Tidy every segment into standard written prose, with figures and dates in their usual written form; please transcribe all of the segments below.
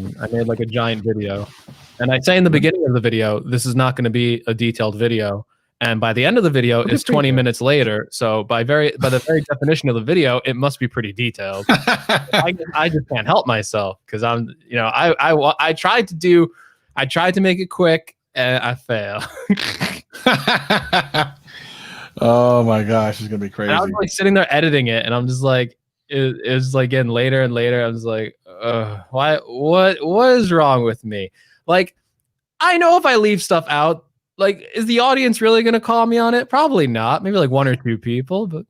done. I made like a giant video. And I say in the beginning of the video, this is not going to be a detailed video. And by the end of the video, it's 20 minutes later. So by the very definition of the video, it must be pretty detailed. I just can't help myself because I'm, I tried to make it quick and I fail. Oh my gosh, it's gonna be crazy. And I was like sitting there editing it, and I'm just like, it was like getting later and later. I was like, why? What is wrong with me? Like, I know if I leave stuff out, like, is the audience really gonna call me on it? Probably not. Maybe like 1 or 2 people, but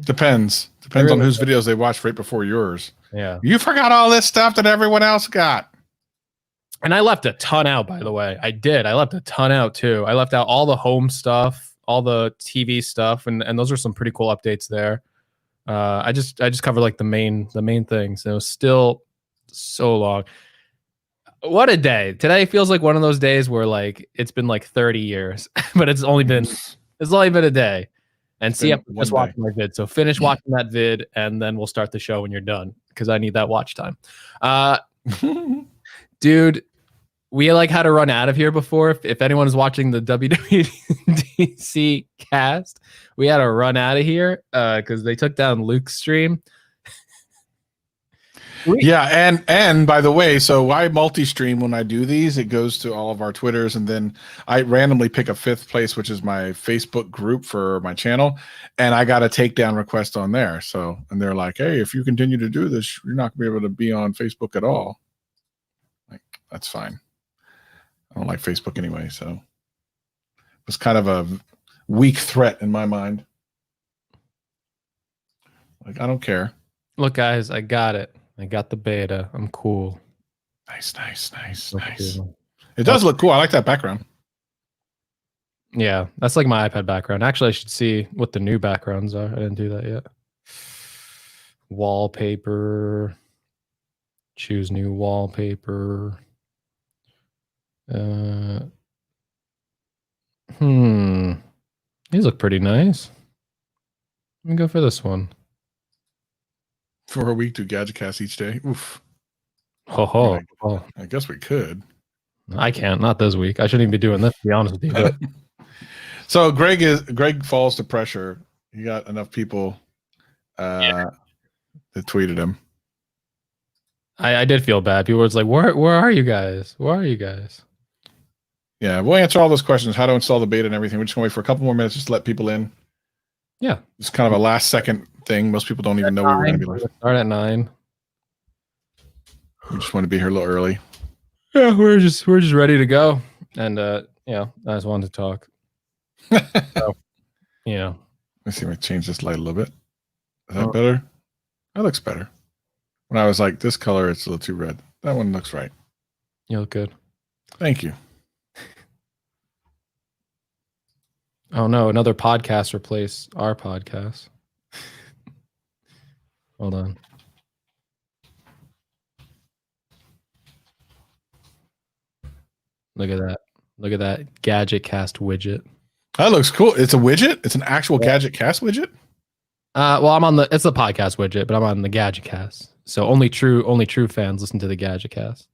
depends on whose videos they watched right before yours. Yeah, you forgot all this stuff that everyone else got. And I left a ton out, by the way. I left a ton out too. I left out all the home stuff, all the TV stuff, and those are some pretty cool updates there. I just covered like the main things. It was still so long. What a day. Today feels like one of those days where like it's been like 30 years, but it's only been a day. And see, I'm just watching my vid. So finish watching that vid, and then we'll start the show when you're done because I need that watch time. Dude, we like had to run out of here before. If anyone is watching the WWDC cast, we had to run out of here because they took down Luke's stream. Yeah, and by the way, so I multi-stream when I do these. It goes to all of our Twitters, and then I randomly pick a 5th place, which is my Facebook group for my channel, and I got a takedown request on there. So, and they're like, "Hey, if you continue to do this, you're not gonna be able to be on Facebook at all." Like, that's fine. I don't like Facebook anyway, so it was kind of a weak threat in my mind. Like, I don't care. Look, guys, I got it. I got the beta. I'm cool. Nice. It does look cool. I like that background. Yeah, that's like my iPad background. Actually, I should see what the new backgrounds are. I didn't do that yet. Wallpaper. Choose new wallpaper. These look pretty nice. Let me go for this one. For a week, 2 Gadget casts each day. Oof. I guess we could. I can't. Not this week. I shouldn't even be doing this, to be honest with you. But. So Greg falls to pressure. He got enough people that tweeted him. I did feel bad. People were like, where are you guys? Where are you guys? Yeah, we'll answer all those questions. How to install the beta and everything. We're just going to wait for a couple more minutes just to let people in. Yeah. It's kind of a last second thing. Most people don't even know we were going to be live. Start at 9. We just want to be here a little early. Yeah, we're just ready to go. And I just wanted to talk. So, Let me see if I change this light a little bit. Is that better? That looks better. When I was like, this color, it's a little too red. That one looks right. You look good. Thank you. Oh no, another podcast replaced our podcast. Hold on. Look at that. Look at that Gadget cast widget. That looks cool. It's a widget? It's an actual Gadget cast widget? Well, it's a podcast widget, but I'm on the Gadget cast. So only true fans listen to the Gadget cast.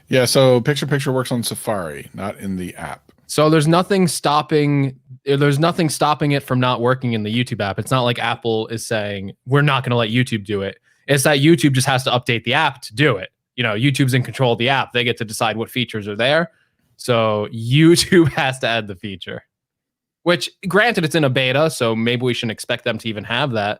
Yeah, so picture works on Safari, not in the app. So there's nothing stopping it from not working in the YouTube app. It's not like Apple is saying we're not going to let YouTube do it. It's that YouTube just has to update the app to do it. YouTube's in control of the app. They get to decide what features are there. So YouTube has to add the feature. Which, granted, it's in a beta, so maybe we shouldn't expect them to even have that.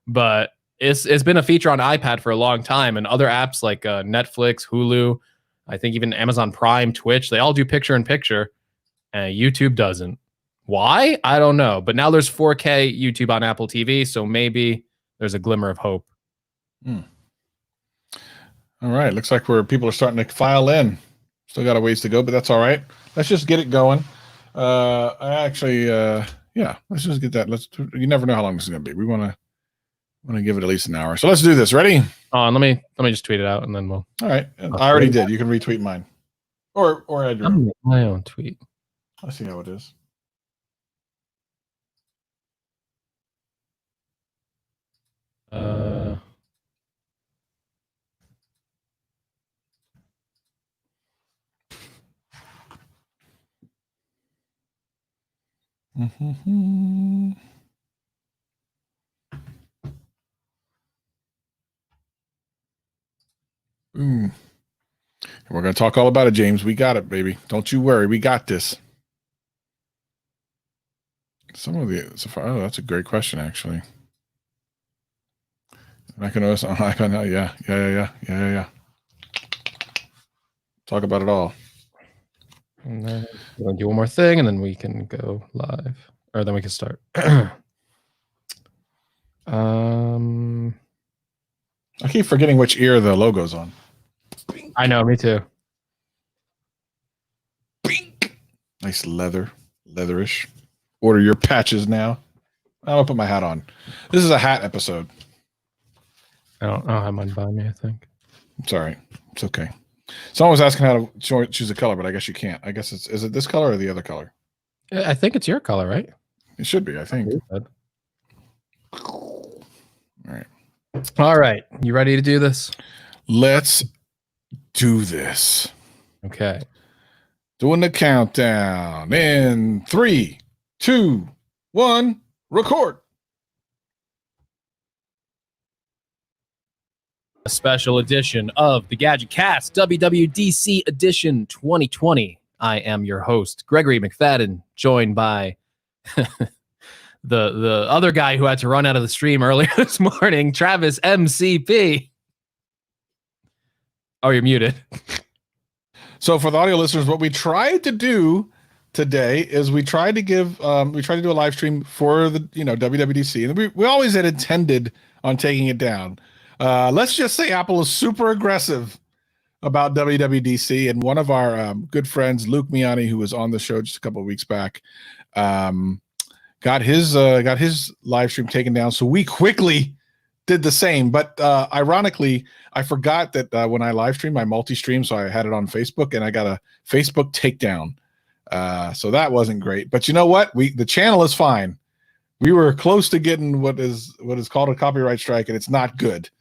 But it's been a feature on iPad for a long time, and other apps like Netflix, Hulu, I think even Amazon Prime, Twitch, they all do picture-in-picture. YouTube doesn't. Why? I don't know. But now there's 4K YouTube on Apple TV, so maybe there's a glimmer of hope. All right. Looks like people are starting to file in. Still got a ways to go, but that's all right. Let's just get it going. Let's just get that. You never know how long this is going to be. We want to give it at least an hour. So let's do this. Ready? Let me just tweet it out and then we'll. All right. I already did. You can retweet mine. Or add your own. My own tweet. I see how it is. Mm-hmm. Mm. We're going to talk all about it, James. We got it, baby. Don't you worry. We got this. Oh, that's a great question, actually. macOS on iPad now. Yeah. Talk about it all. And then we'll do one more thing, and then we can go live, or then we can start. I keep forgetting which ear the logo's on. I know, me too. Nice leatherish. Order your patches now. I'll put my hat on. This is a hat episode. I don't have mine by me, I think. It's all right. It's okay. Someone was asking how to choose a color, but I guess you can't. I guess is it this color or the other color? I think it's your color, right? It should be, I think. All right. You ready to do this? Let's do this. Okay. Doing the countdown in 3, 2, 1, record. A special edition of the Gadget Cast, WWDC edition 2020. I am your host, Gregory McFadden, joined by the other guy who had to run out of the stream earlier this morning, Travis MCP. Oh, you're muted. So for the audio listeners, what we tried to do today is we tried to do a live stream for the WWDC, and we always had intended on taking it down. Let's just say Apple is super aggressive about WWDC, and one of our good friends, Luke Miani, who was on the show just a couple of weeks back, got his live stream taken down. So we quickly did the same. But ironically, I forgot that when I live streamed, I multi-stream, so I had it on Facebook, and I got a Facebook takedown. So that wasn't great. But you know what? The channel is fine. We were close to getting what is called a copyright strike, and it's not good.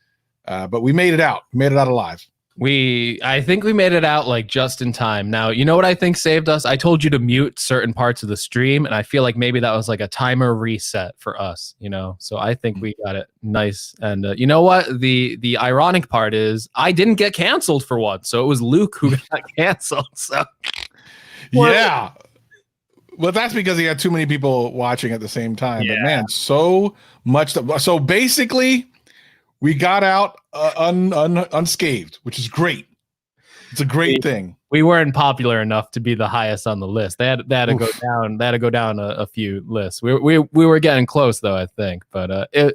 But we made it out. We made it out alive. I think we made it out like just in time. Now, you know what I think saved us? I told you to mute certain parts of the stream, and I feel like maybe that was like a timer reset for us, So I think we got it nice. And you know what? The ironic part is I didn't get canceled for once, so it was Luke who got canceled. So yeah. Well, that's because he had too many people watching at the same time. Yeah. But man, so much. So basically, we got out unscathed, which is great. It's a great thing. We weren't popular enough to be the highest on the list. They had to go down. They had to go down a few lists. We were getting close though, I think. But I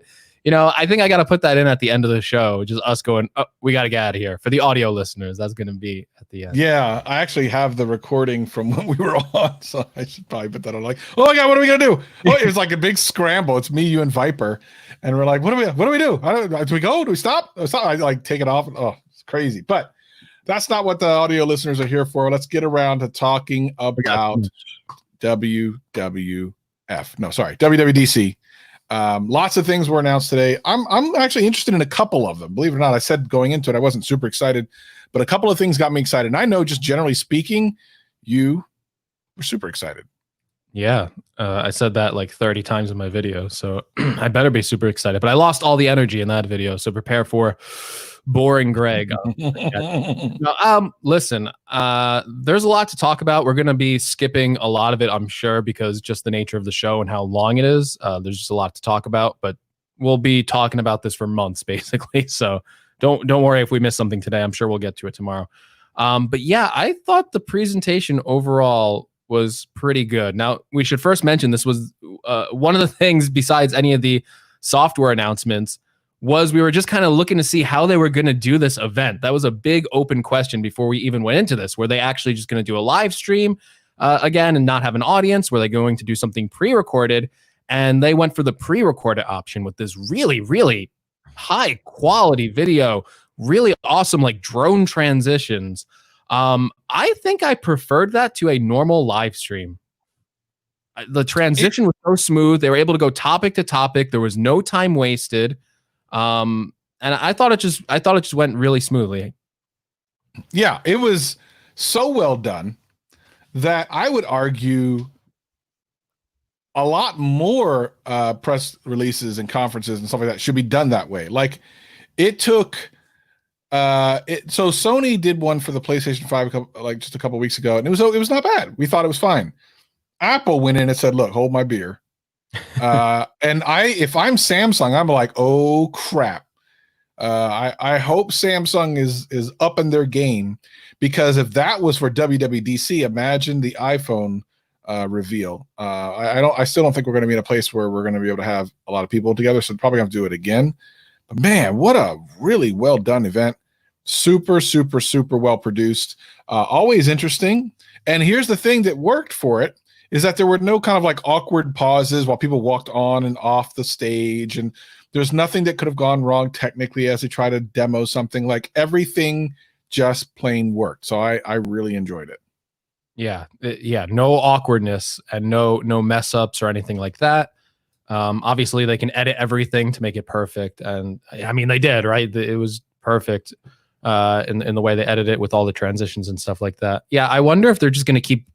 think I got to put that in at the end of the show. Just us going, oh, we got to get out of here. For the audio listeners, that's going to be at the end. Yeah, I actually have the recording from when we were on, so I should probably put that on. Like, oh my god, what are we gonna do? Oh, it was like a big scramble. It's me, you, and Viper, and we're like, what do we do? Do we go? Do we stop? I like take it off. Oh, it's crazy. But that's not what the audio listeners are here for. Let's get around to talking about WWDC. Lots of things were announced today. I'm actually interested in a couple of them. Believe it or not, I said going into it, I wasn't super excited, but a couple of things got me excited. And I know, just generally speaking, you were super excited. Yeah, I said that like 30 times in my video, so I better be super excited. But I lost all the energy in that video, so prepare for boring Greg. Listen, there's a lot to talk about. We're going to be skipping a lot of it, I'm sure, because just the nature of the show and how long it is. There's just a lot to talk about, but we'll be talking about this for months, basically. So don't worry if we miss something today. I'm sure we'll get to it tomorrow. But yeah, I thought the presentation overall was pretty good. Now, we should first mention this was one of the things, besides any of the software announcements, was we were just kind of looking to see how they were going to do this event. That was a big open question before we even went into this. Were they actually just going to do a live stream again and not have an audience? Were they going to do something pre-recorded? And they went for the pre-recorded option with this really, really high quality video, really awesome like drone transitions. I think I preferred that to a normal live stream. The transition was so smooth. They were able to go topic to topic. There was no time wasted. And I thought it just went really smoothly. Yeah, it was so well done that I would argue a lot more press releases and conferences and stuff like that should be done that way. Like it took so Sony did one for the PlayStation 5 just a couple weeks ago, and it was not bad. We thought it was fine. Apple went in and said, "Look, hold my beer." And if I'm Samsung, I'm like, "Oh crap." I hope Samsung is up in their game, because if that was for WWDC, imagine the iPhone reveal. I still don't think we're going to be in a place where we're going to be able to have a lot of people together, so probably have to do it again. But man, what a really well done event! Super, super, super well produced. Always interesting. And here's the thing that worked for it is that there were no kind of like awkward pauses while people walked on and off the stage, and there's nothing that could have gone wrong technically as they try to demo something. Like everything just plain worked. So I really enjoyed it. Yeah, no awkwardness and no mess ups or anything like that. Obviously, they can edit everything to make it perfect, and I mean they did, right? It was perfect in the way they edit it with all the transitions and stuff like that. Yeah, I wonder if they're just going to keep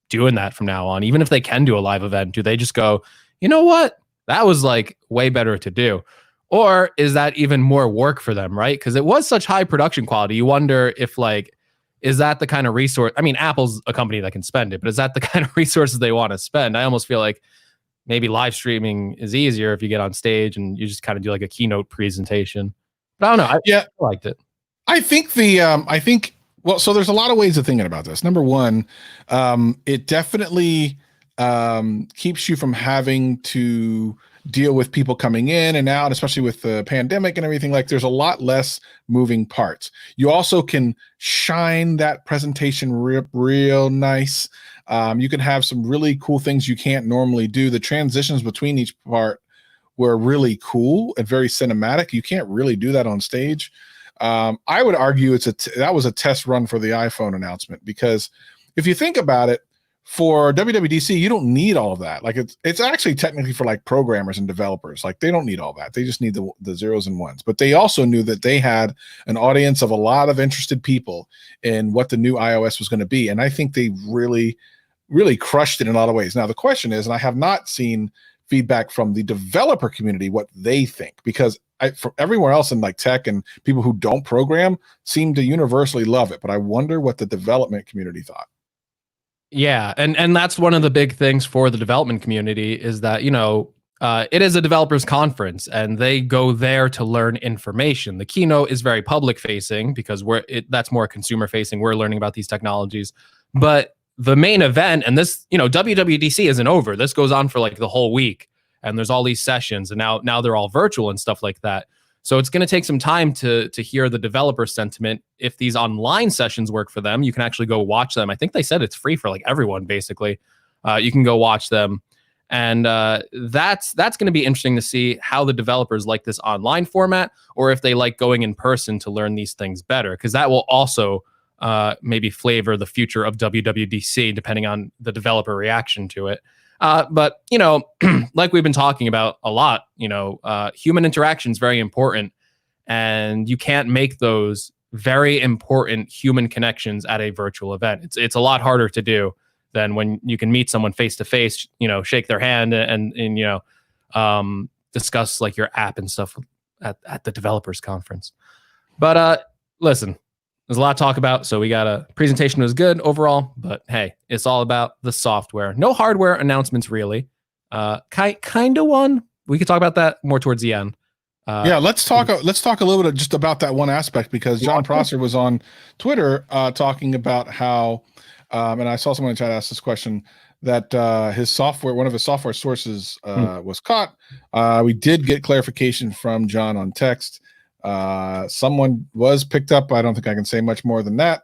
doing that from now on. Even if they can do a live event, do they just go, you know what? That was like way better to do. Or is that even more work for them, right? Because it was such high production quality. You wonder if like, is that the kind of resource? I mean, Apple's a company that can spend it, but is that the kind of resources they want to spend? I almost feel like maybe live streaming is easier if you get on stage and you just kind of do like a keynote presentation. But I don't know. I liked it. I think well, so there's a lot of ways of thinking about this. Number one, it definitely keeps you from having to deal with people coming in and out, especially with the pandemic and everything. Like there's a lot less moving parts. You also can shine that presentation real nice. You can have some really cool things you can't normally do. The transitions between each part were really cool and very cinematic. You can't really do that on stage. I would argue that was a test run for the iPhone announcement, because if you think about it, for WWDC, you don't need all of that. Like it's actually technically for like programmers and developers. Like they don't need all that. They just need the zeros and ones. But they also knew that they had an audience of a lot of interested people in what the new iOS was going to be. And I think they really, really crushed it in a lot of ways. Now the question is, and I have not seen feedback from the developer community what they think, because from everywhere else in like tech and people who don't program seem to universally love it. But I wonder what the development community thought. Yeah, and that's one of the big things for the development community is that, it is a developers conference and they go there to learn information. The keynote is very public facing because that's more consumer facing. We're learning about these technologies. But the main event, and this, WWDC isn't over. This goes on for like the whole week, and there's all these sessions, and now they're all virtual and stuff like that. So it's going to take some time to hear the developer sentiment. If these online sessions work for them, you can actually go watch them. I think they said it's free for like everyone, basically. You can go watch them. And that's going to be interesting to see how the developers like this online format, or if they like going in person to learn these things better, because that will also maybe flavor the future of WWDC, depending on the developer reaction to it. But, like we've been talking about a lot, human interaction is very important, and you can't make those very important human connections at a virtual event. It's a lot harder to do than when you can meet someone face to face, shake their hand and discuss like your app and stuff at the developers conference. But listen, there's a lot to talk about, so we got a presentation was good overall, but hey, it's all about the software. No hardware announcements really. Kind of one. We could talk about that more towards the end. Let's talk a little bit just about that one aspect, because John Prosser was on Twitter talking about how, and I saw someone in chat ask this question, that one of his software sources was caught. We did get clarification from John on text. Someone was picked up. I don't think I can say much more than that.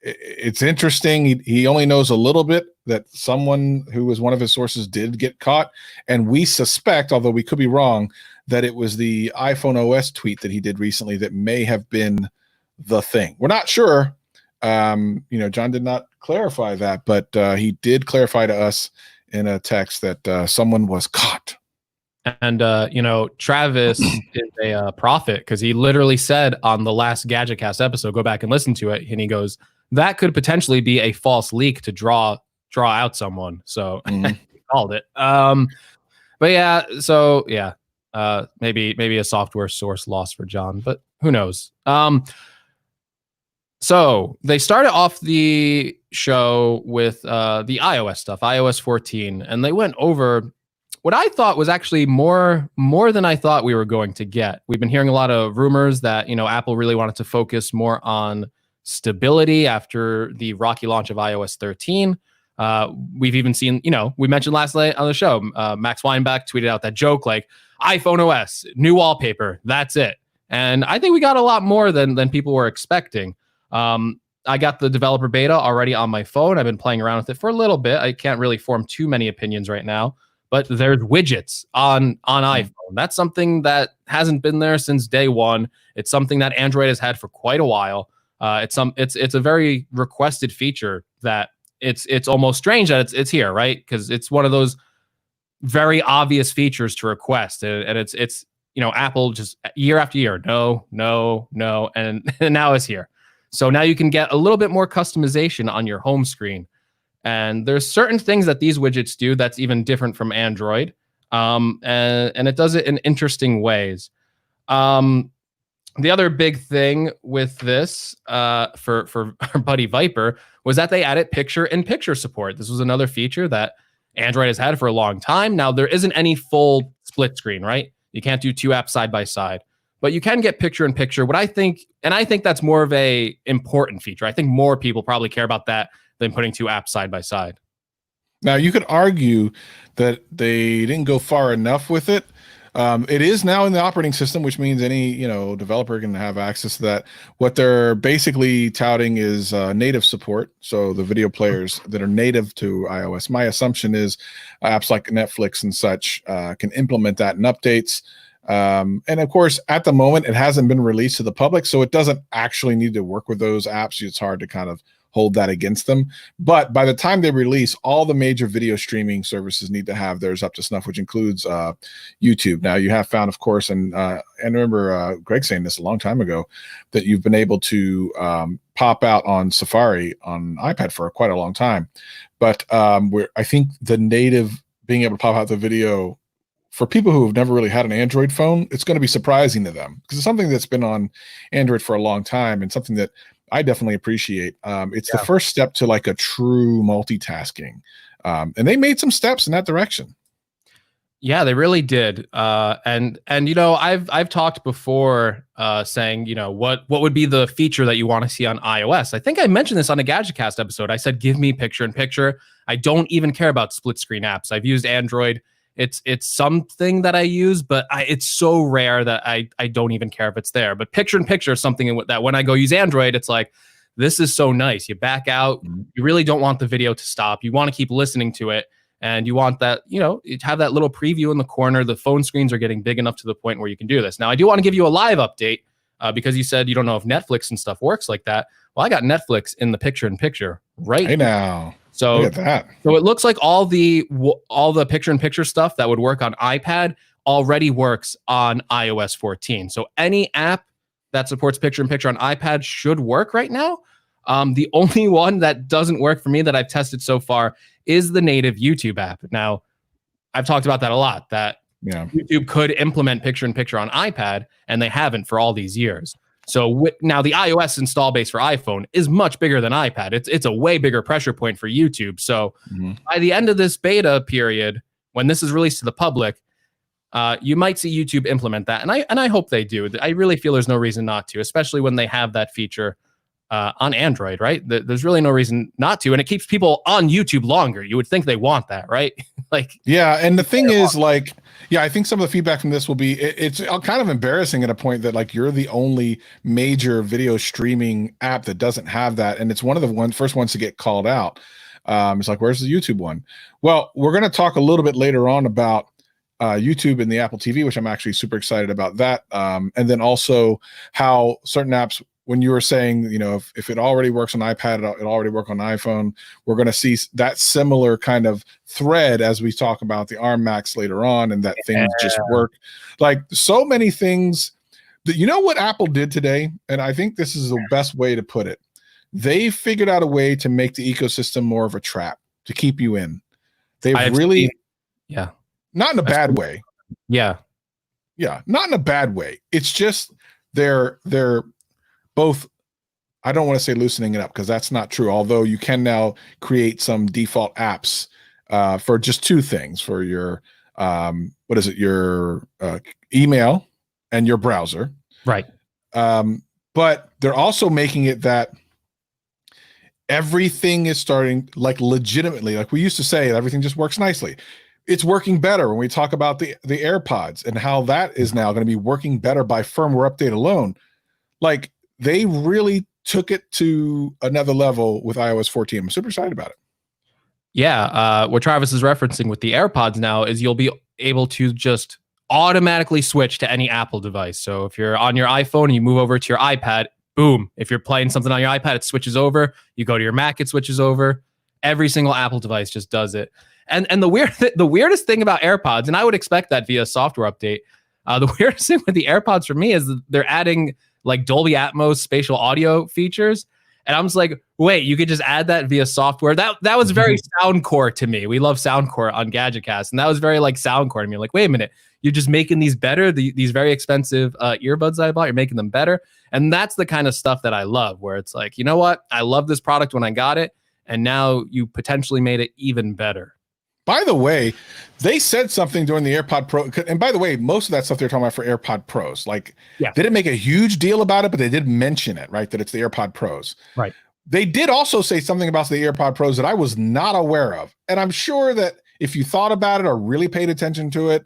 It's interesting. He only knows a little bit that someone who was one of his sources did get caught, and we suspect, although we could be wrong, that it was the iPhone OS tweet that he did recently that may have been the thing. We're not sure. John did not clarify that, but he did clarify to us in a text that someone was caught. And Travis is a prophet, because he literally said on the last Gadget Cast episode, go back and listen to it, and he goes, that could potentially be a false leak to draw out someone. So called it. But yeah, so yeah, maybe a software source loss for John, but who knows? So they started off the show with the iOS stuff, iOS 14, and they went over what I thought was actually more than I thought we were going to get. We've been hearing a lot of rumors that Apple really wanted to focus more on stability after the rocky launch of iOS 13. We've even seen, we mentioned last night on the show, Max Weinbach tweeted out that joke like iPhone OS, new wallpaper, that's it. And I think we got a lot more than people were expecting. I got the developer beta already on my phone. I've been playing around with it for a little bit. I can't really form too many opinions right now, but there's widgets on iPhone. That's something that hasn't been there since day one. It's something that Android has had for quite a while. It's a very requested feature that it's almost strange that it's here, right? Because it's one of those very obvious features to request, and it's Apple just year after year, no, and now it's here. So now you can get a little bit more customization on your home screen. And there's certain things that these widgets do that's even different from Android. And it does it in interesting ways. The other big thing with this for our buddy Viper was that they added picture-in-picture support. This was another feature that Android has had for a long time. Now, there isn't any full split screen, right? You can't do two apps side by side. But you can get picture-in-picture. What I think that's more of a important feature. I think more people probably care about that than putting two apps side by side. Now, you could argue that they didn't go far enough with it. It is now in the operating system, which means any developer can have access to that. What they're basically touting is native support. So the video players that are native to iOS. My assumption is apps like Netflix and such can implement that in updates. And of course, at the moment, it hasn't been released to the public, so it doesn't actually need to work with those apps. It's hard to kind of hold that against them. But by the time they release, all the major video streaming services need to have theirs up to snuff, which includes YouTube. Now, you have found, of course, and I remember Greg saying this a long time ago, that you've been able to pop out on Safari on iPad for quite a long time. But I think the native being able to pop out the video for people who have never really had an Android phone, it's going to be surprising to them because it's something that's been on Android for a long time and something that I definitely appreciate. It's the first step to like a true multitasking. And they made some steps in that direction. Yeah, they really did. And I've talked before saying, what would be the feature that you want to see on iOS? I think I mentioned this on a GadgetCast episode. I said, give me picture-in-picture. I don't even care about split screen apps. I've used Android. It's something that I use, but it's so rare that I don't even care if it's there. But picture-in-picture is something that when I go use Android, it's like, this is so nice. You back out. You really don't want the video to stop. You want to keep listening to it. And you want that, you have that little preview in the corner. The phone screens are getting big enough to the point where you can do this. Now, I do want to give you a live update because you said you don't know if Netflix and stuff works like that. Well, I got Netflix in the picture-in-picture right now. So, look at that. So it looks like all the picture-in-picture stuff that would work on iPad already works on iOS 14. So any app that supports picture-in-picture on iPad should work right now. The only one that doesn't work for me that I've tested so far is the native YouTube app. Now, I've talked about that a lot, that YouTube could implement picture-in-picture on iPad, and they haven't for all these years. So now the iOS install base for iPhone is much bigger than iPad. It's a way bigger pressure point for YouTube. So by the end of this beta period, when this is released to the public, you might see YouTube implement that. And I hope they do. I really feel there's no reason not to, especially when they have that feature on Android, right? There's really no reason not to. And it keeps people on YouTube longer. You would think they want that, right? And the thing is, I think some of the feedback from this will be it's kind of embarrassing at a point that like you're the only major video streaming app that doesn't have that, and it's one of the first ones to get called out. It's like, where's the YouTube one? Well, we're going to talk a little bit later on about YouTube and the Apple TV, which I'm actually super excited about that, and then also how certain apps, when you were saying, if it already works on iPad, it already work on iPhone, we're going to see that similar kind of thread as we talk about the iMacs later on, and that things just work. Like so many things that, what Apple did today, and I think this is the best way to put it. They figured out a way to make the ecosystem more of a trap to keep you in. They've really, yeah, not in a bad way. Yeah. Yeah, not in a bad way. It's just they're both, I don't want to say loosening it up because that's not true. Although you can now create some default apps for just two things, for your what is it, your email and your browser. Right. But they're also making it that everything is starting, like, legitimately, like we used to say, everything just works nicely. It's working better when we talk about the AirPods and how that is now going to be working better by firmware update alone. Like, they really took it to another level with iOS 14. I'm super excited about it. Yeah. What Travis is referencing with the AirPods now is you'll be able to just automatically switch to any Apple device. So if you're on your iPhone and you move over to your iPad, boom. If you're playing something on your iPad, it switches over. You go to your Mac, it switches over. Every single Apple device just does it. And the weirdest thing about AirPods, and I would expect that via software update, the weirdest thing with the AirPods for me is that they're adding like Dolby Atmos spatial audio features. And I'm just like, wait, you could just add that via software. That was very soundcore to me. We love soundcore on GadgetCast, and that was very like soundcore to me. Like, wait a minute, you're just making these better. These very expensive earbuds that I bought, you're making them better. And that's the kind of stuff that I love, where it's like, you know what? I love this product when I got it, and now you potentially made it even better. By the way, they said something during the AirPod Pro. And by the way, most of that stuff they're talking about for AirPod Pros. Like, they didn't make a huge deal about it, but they did mention it, right? That it's the AirPod Pros. Right. They did also say something about the AirPod Pros that I was not aware of. And I'm sure that if you thought about it or really paid attention to it,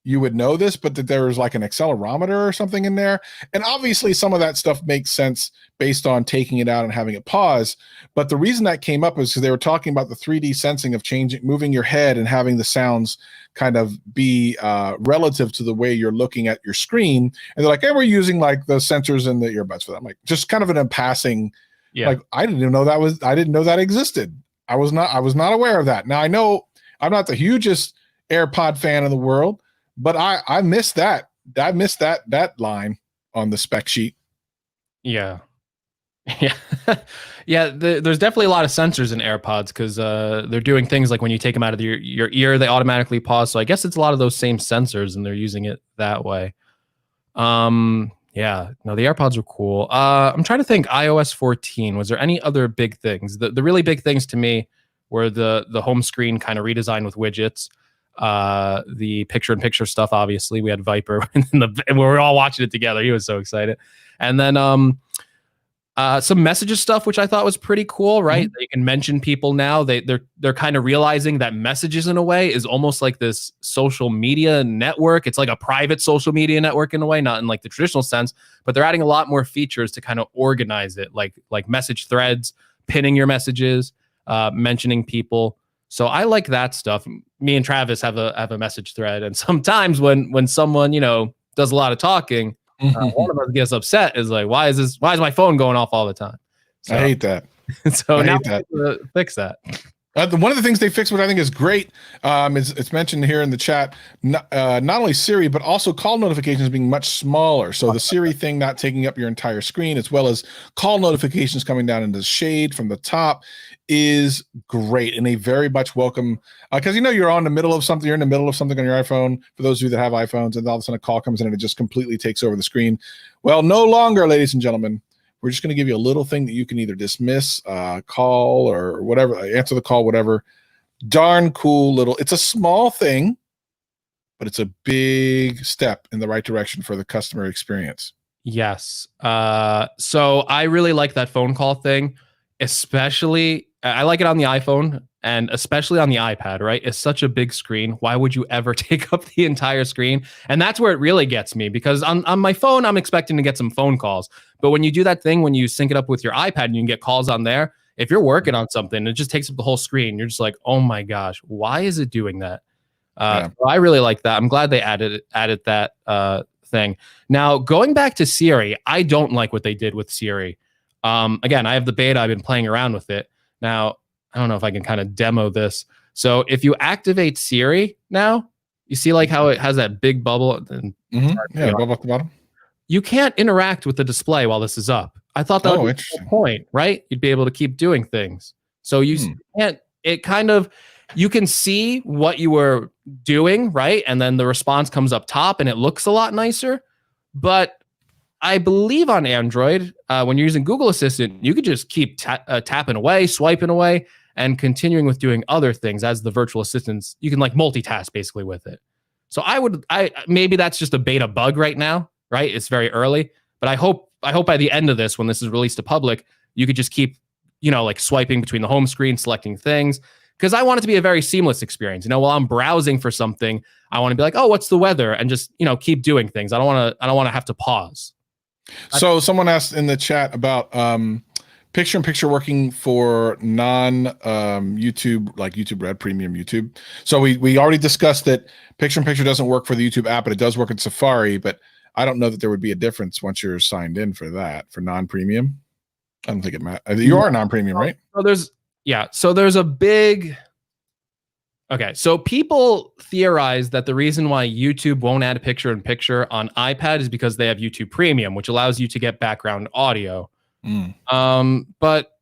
you would know this, but that there was like an accelerometer or something in there. And obviously some of that stuff makes sense based on taking it out and having it pause. But the reason that came up is because they were talking about the 3D sensing of moving your head and having the sounds kind of be relative to the way you're looking at your screen. And they're like, hey, we're using like the sensors in the earbuds for that. I'm like, just kind of in a passing, like, I didn't know that existed. I was not aware of that. Now, I know I'm not the hugest AirPod fan in the world, but I missed that. I missed that line on the spec sheet. Yeah. Yeah. Yeah. There's definitely a lot of sensors in AirPods because they're doing things like when you take them out of your ear, they automatically pause. So I guess it's a lot of those same sensors and they're using it that way. Yeah. No, the AirPods are cool. I'm trying to think, iOS 14, was there any other big things? The really big things to me were the home screen kind of redesign with widgets. The picture-in-picture stuff, obviously. We had Viper and we were all watching it together. He was so excited. And then some messages stuff, which I thought was pretty cool, right? They can mention people now. They're kind of realizing that messages in a way is almost like this social media network. It's like a private social media network in a way, not in like the traditional sense, but they're adding a lot more features to kind of organize it, like message threads, pinning your messages, mentioning people. So I like that stuff. Me and Travis have a message thread, and sometimes when someone does a lot of talking, one of us gets upset. Is like, why is my phone going off all the time? So, I hate that. So now we have to fix that. One of the things they fixed, which I think is great, is it's mentioned here in the chat, not only Siri, but also call notifications being much smaller. So the Siri thing not taking up your entire screen, as well as call notifications coming down into the shade from the top, is great and a very much welcome, because you're in the middle of something on your iPhone, for those of you that have iPhones, and all of a sudden a call comes in and it just completely takes over the screen. Well, no longer, ladies and gentlemen. We're just going to give you a little thing that you can either dismiss, call, or whatever, answer the call, whatever. Darn cool little, it's a small thing, but it's a big step in the right direction for the customer experience. Yes. So I really like that phone call thing, especially, I like it on the iPhone and especially on the iPad, right? It's such a big screen. Why would you ever take up the entire screen? And that's where it really gets me, because on my phone, I'm expecting to get some phone calls. But when you do that thing, when you sync it up with your iPad and you can get calls on there, if you're working on something, it just takes up the whole screen. You're just like, oh my gosh, why is it doing that? So I really like that. I'm glad they added that thing. Now, going back to Siri, I don't like what they did with Siri. Again, I have the beta. I've been playing around with it. Now, I don't know if I can kind of demo this. So if you activate Siri now, you see like how it has that big bubble. And bubble at the bottom. You can't interact with the display while this is up. I thought that was the point, right? You'd be able to keep doing things. So you can't, it kind of, you can see what you were doing, right? And then the response comes up top and it looks a lot nicer. But I believe on Android, when you're using Google Assistant, you could just keep tapping away, swiping away, and continuing with doing other things as the virtual assistants. You can like multitask basically with it. So maybe that's just a beta bug right now, right? It's very early, but I hope by the end of this, when this is released to public, you could just keep, like swiping between the home screen, selecting things. Because I want it to be a very seamless experience. While I'm browsing for something, I want to be like, oh, what's the weather? And just, keep doing things. I don't want to have to pause. So someone asked in the chat about picture-in-picture working for non-YouTube, like YouTube Red, Premium YouTube. So we already discussed that picture-in-picture doesn't work for the YouTube app, but it does work in Safari. But I don't know that there would be a difference once you're signed in for that, for non-premium. I don't think it matters. You are non-premium, right? So there's a big... Okay, so people theorize that the reason why YouTube won't add picture-in-picture on iPad is because they have YouTube Premium, which allows you to get background audio. But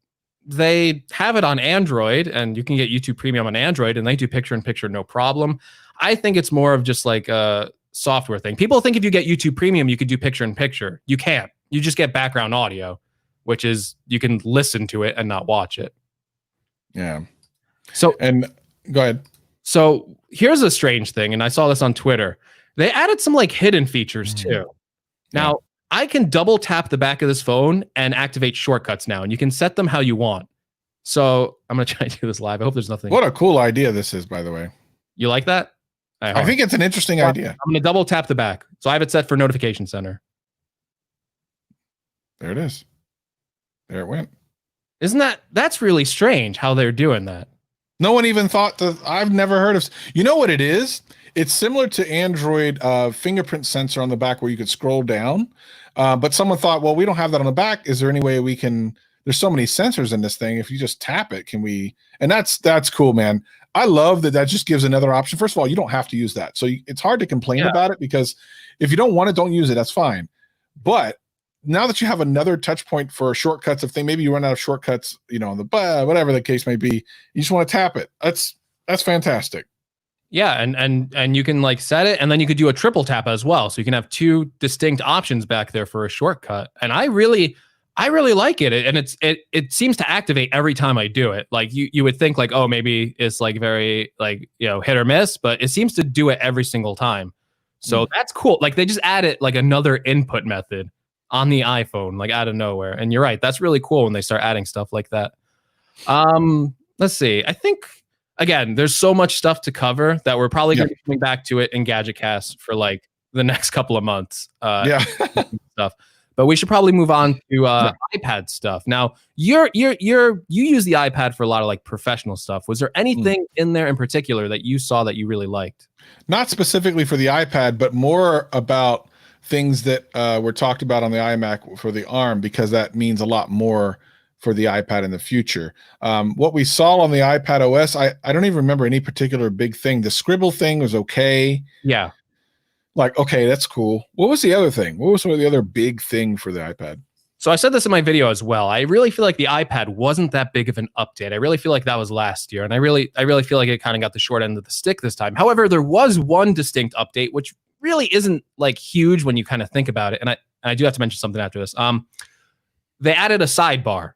they have it on Android, and you can get YouTube Premium on Android, and they do picture-in-picture no problem. I think it's more of just like a software thing. People think if you get YouTube Premium, you could do picture-in-picture. You can't. You just get background audio, which is you can listen to it and not watch it. Yeah. So and go ahead. So here's a strange thing, and I saw this on Twitter. They added some like hidden features too. Now, I can double tap the back of this phone and activate shortcuts now, and you can set them how you want. So I'm going to try to do this live. I hope there's nothing. What a cool idea this is, by the way. You like that? I think it's an interesting idea. I'm going to double tap the back. So I have it set for notification center. There it is. There it went. That's really strange how they're doing that. No one even thought that. I've never heard of. You know what it is? It's similar to Android fingerprint sensor on the back where you could scroll down. But someone thought, well, we don't have that on the back. Is there any way we can? There's so many sensors in this thing. If you just tap it, can we? And that's cool, man. I love that just gives another option. First of all, you don't have to use that. So it's hard to complain about it because if you don't want it, don't use it. That's fine. But now that you have another touch point for shortcuts, if maybe you run out of shortcuts, on the whatever the case may be, you just want to tap it. That's fantastic. Yeah, and you can like set it, and then you could do a triple tap as well. So you can have two distinct options back there for a shortcut. And I really like it. And it seems to activate every time I do it. Like you would think like, oh, maybe it's like very like, hit or miss, but it seems to do it every single time. So that's cool. Like they just added like another input method on the iPhone, like out of nowhere. And you're right, that's really cool when they start adding stuff like that. Let's see. I think again, there's so much stuff to cover that we're probably going to be coming back to it in Gadget Cast for like the next couple of months. Stuff. But we should probably move on to iPad stuff. Now, you use the iPad for a lot of like professional stuff. Was there anything in there in particular that you saw that you really liked? Not specifically for the iPad, but more about things that were talked about on the iMac for the ARM, because that means a lot more for the iPad in the future. What we saw on the iPadOS, I don't even remember any particular big thing. The scribble thing was okay. Yeah. Like, okay, that's cool. What was the other thing? What was the other big thing for the iPad? So I said this in my video as well. I really feel like the iPad wasn't that big of an update. I really feel like that was last year. And I really feel like it kind of got the short end of the stick this time. However, there was one distinct update, which really isn't like huge when you kind of think about it. And I do have to mention something after this. They added a sidebar,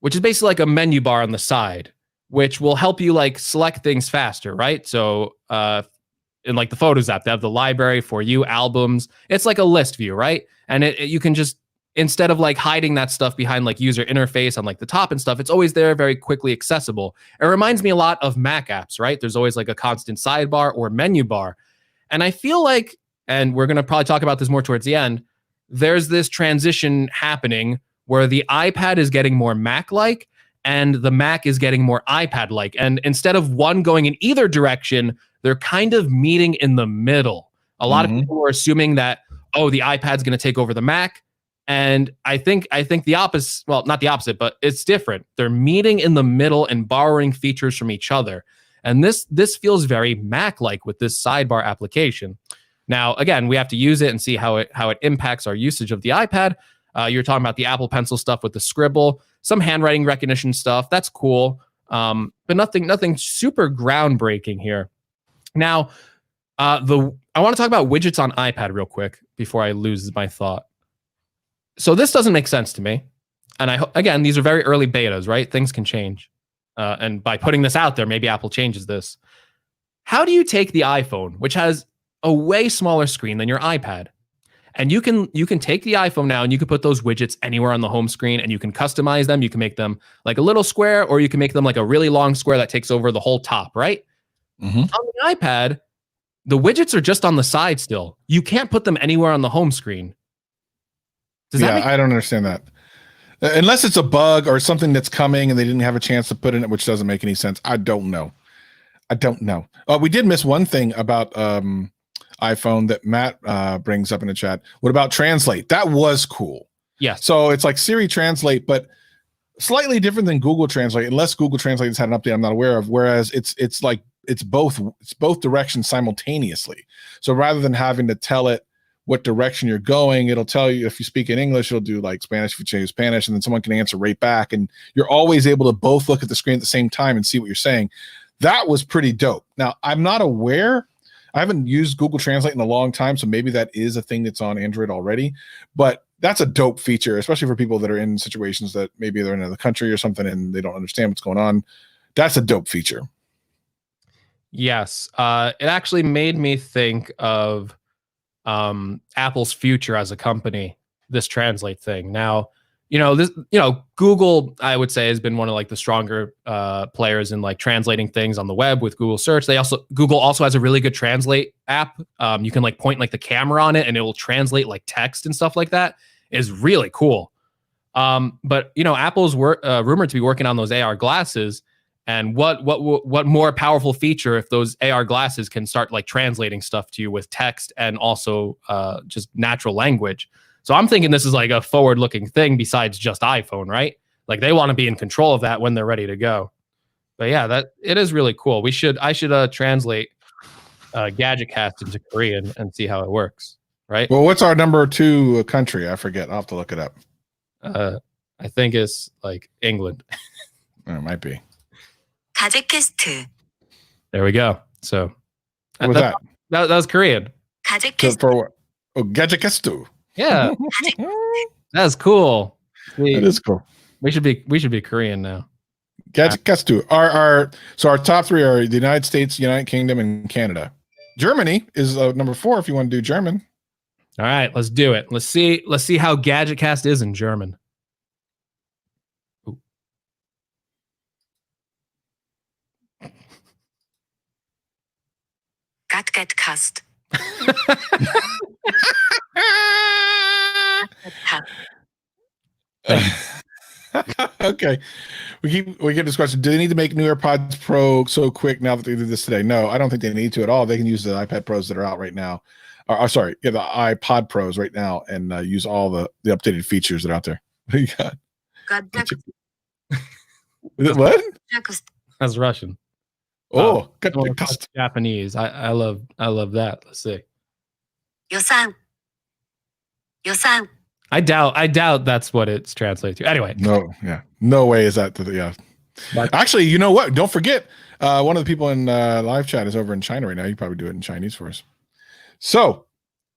which is basically like a menu bar on the side, which will help you like select things faster, right? So in like the Photos app, they have the library for you, albums. It's like a list view, right? And you can just, instead of like hiding that stuff behind like user interface on like the top and stuff, it's always there, very quickly accessible. It reminds me a lot of Mac apps, right? There's always like a constant sidebar or menu bar. And I feel like, and we're going to probably talk about this more towards the end, there's this transition happening where the iPad is getting more Mac-like and the Mac is getting more iPad-like. And instead of one going in either direction, they're kind of meeting in the middle. A lot of people are assuming that, oh, the iPad's going to take over the Mac. And I think the opposite, well, not the opposite, but it's different. They're meeting in the middle and borrowing features from each other. And this feels very Mac-like with this sidebar application. Now, again, we have to use it and see how it impacts our usage of the iPad. You're talking about the Apple Pencil stuff with the scribble, some handwriting recognition stuff. That's cool. But nothing super groundbreaking here. Now, I want to talk about widgets on iPad real quick before I lose my thought. So this doesn't make sense to me. And again, these are very early betas, right? Things can change. And by putting this out there, maybe Apple changes this. How do you take the iPhone, which has a way smaller screen than your iPad, and you can take the iPhone now and you can put those widgets anywhere on the home screen and you can customize them. You can make them like a little square, or you can make them like a really long square that takes over the whole top, right? Mm-hmm. On the iPad, the widgets are just on the side still. You can't put them anywhere on the home screen. I don't understand that. Unless it's a bug or something that's coming and they didn't have a chance to put in it, which doesn't make any sense. I don't know. We did miss one thing about iPhone that Matt brings up in the chat. What about Translate? That was cool. Yeah. So it's like Siri Translate, but slightly different than Google Translate, unless Google Translate has had an update I'm not aware of. Whereas it's both directions simultaneously. So rather than having to tell it what direction you're going, it'll tell you if you speak in English, it'll do like Spanish if you choose Spanish, and then someone can answer right back. And you're always able to both look at the screen at the same time and see what you're saying. That was pretty dope. Now, I'm not aware. I haven't used Google Translate in a long time, so maybe that is a thing that's on Android already. But that's a dope feature, especially for people that are in situations that maybe they're in another country or something and they don't understand what's going on. That's a dope feature. Yes. It actually made me think of Apple's future as a company, this Translate thing. Now, Google, I would say, has been one of like the stronger players in like translating things on the web with Google search. Google also has a really good Translate app. You can like point like the camera on it and it will translate like text and stuff like that. Is really cool. But Apple's rumored to be working on those AR glasses. And what more powerful feature if those AR glasses can start like translating stuff to you with text and also just natural language. So I'm thinking this is like a forward-looking thing besides just iPhone, right? Like they want to be in control of that when they're ready to go. But yeah, it is really cool. I should translate Gadget Cast into Korean and see how it works, right? Well, what's our number 2 country? I forget. I'll have to look it up. I think it's like England. It might be. 가젯캐스트. There we go. So what was that? That was Korean. 가젯캐스트. For what? Oh, Gadget. Yeah. That's cool. That is cool. We should be Korean now. Gadget. Our top 3 are the United States, United Kingdom, and Canada. Germany is number 4 if you want to do German. All right, let's do it. Let's see how Gadget Cast is in German. Gadget-Cast. Okay. We get this question. Do they need to make new AirPods Pro so quick now that they did this today? No, I don't think they need to at all. They can use the iPad Pros that are out right now. The iPod Pros right now and use all the updated features that are out there. What do you got? What? That's Russian. Oh, Japanese. I love that. Let's see. 요상. I doubt that's what it's translated to. Anyway. No way is that. Actually, you know what? Don't forget, one of the people in live chat is over in China right now. You probably do it in Chinese for us. So,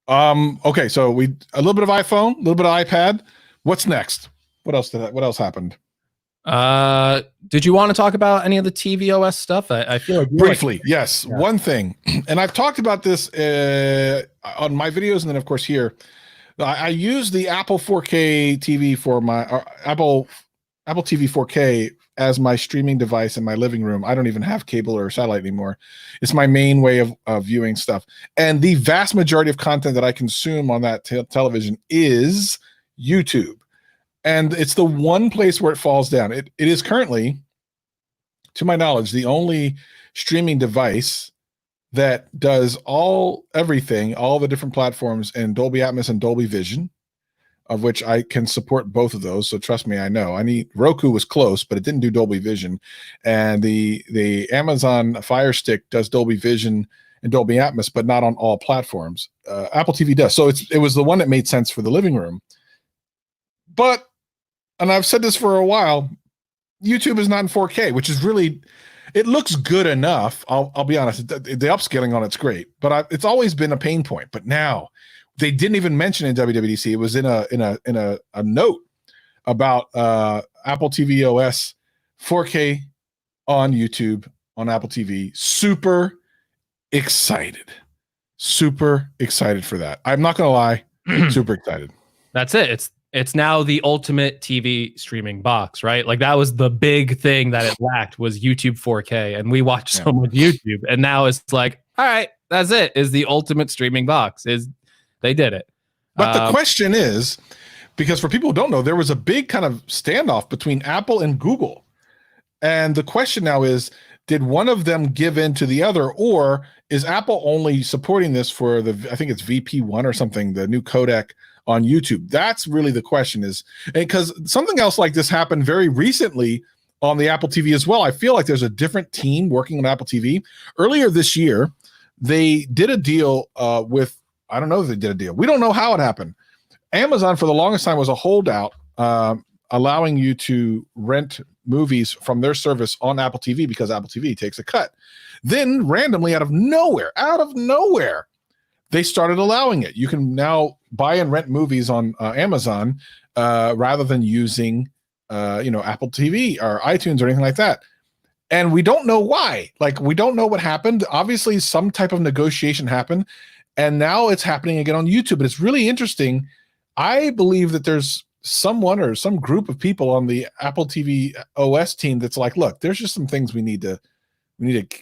okay. So a little bit of iPhone, a little bit of iPad. What's next? What else happened? Did you want to talk about any of the tvOS stuff? I feel like briefly, yes. Yeah. One thing, and I've talked about this on my videos, and then of course here, I use the Apple 4K TV for my Apple TV 4K as my streaming device in my living room. I don't even have cable or satellite anymore. It's my main way of viewing stuff, and the vast majority of content that I consume on that television is YouTube. And it's the one place where it falls down. It is currently, to my knowledge, the only streaming device that does everything, all the different platforms in Dolby Atmos and Dolby Vision, of which I can support both of those. So trust me, I know. Roku was close, but it didn't do Dolby Vision. And the Amazon Fire Stick does Dolby Vision and Dolby Atmos, but not on all platforms. Apple TV does. So it was the one that made sense for the living room. But, and I've said this for a while, YouTube is not in 4K, which is really, it looks good enough. I'll be honest. The upscaling on it's great, but it's always been a pain point. But now they didn't even mention in WWDC. It was in a note about Apple TV OS 4K on YouTube on Apple TV. Super excited for that. I'm not gonna lie, super excited. That's it. It's now the ultimate TV streaming box, right? Like that was the big thing that it lacked was YouTube 4K, and we watch so much YouTube, and now it's like, all right, that's it. Is the ultimate streaming box? They did it? But the question is, because for people who don't know, there was a big kind of standoff between Apple and Google, and the question now is, did one of them give in to the other, or is Apple only supporting this for I think it's VP1 or something, the new codec on YouTube? That's really the question, is because something else like this happened very recently on the Apple TV as well. I feel like there's a different team working on Apple TV. Earlier this year, they did a deal with, I don't know if they did a deal. We don't know how it happened. Amazon for the longest time was a holdout, allowing you to rent movies from their service on Apple TV because Apple TV takes a cut. Then randomly out of nowhere, they started allowing it. You can now buy and rent movies on Amazon rather than using Apple TV or iTunes or anything like that. And we don't know why. Like, we don't know what happened. Obviously, some type of negotiation happened, and now it's happening again on YouTube. But it's really interesting. I believe that there's someone or some group of people on the Apple TV OS team that's like, look, there's just some things we need to,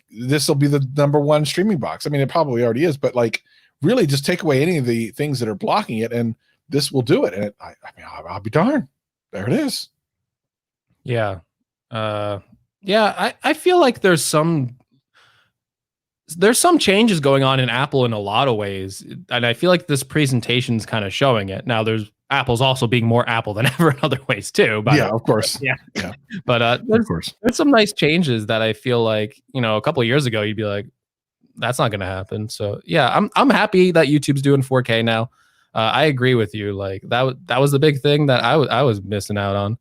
this will be the #1 streaming box. I mean, it probably already is, but like, really just take away any of the things that are blocking it, and this will do it. And I'll be darned. There it is. Yeah. I feel like there's some changes going on in Apple in a lot of ways. And I feel like this presentation is kind of showing it. Now Apple's also being more Apple than ever in other ways too. Yeah, of course. Yeah. But there's some nice changes that I feel like, a couple of years ago, you'd be like, that's not going to happen. So yeah, I'm happy that YouTube's doing 4K now. I agree with you. Like that was the big thing that I was missing out on.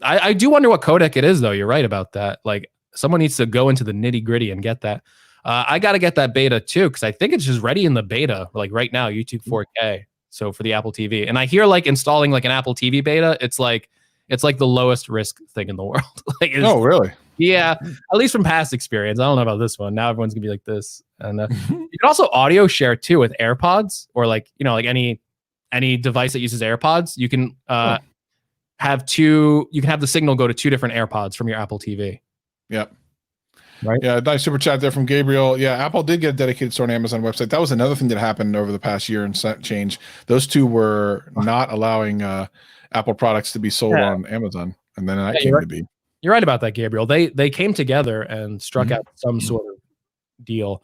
I do wonder what codec it is though. You're right about that. Like someone needs to go into the nitty gritty and get that. I got to get that beta too, because I think it's just ready in the beta, like right now, YouTube 4K. So for the Apple TV, and I hear like installing like an Apple TV beta, it's like the lowest risk thing in the world. Oh, really? Yeah, at least from past experience. I don't know about this one. Now everyone's gonna be like this, and you can also audio share too with AirPods, or like like any device that uses AirPods. You can have two. You can have the signal go to 2 different AirPods from your Apple TV. Yep. Right. Yeah, nice super chat there from Gabriel. Yeah, Apple did get a dedicated store on Amazon website. That was another thing that happened over the past year and change. Those two were not allowing Apple products to be sold on Amazon, and then that came to be. You're right about that, Gabriel. They came together and struck out some sort of deal.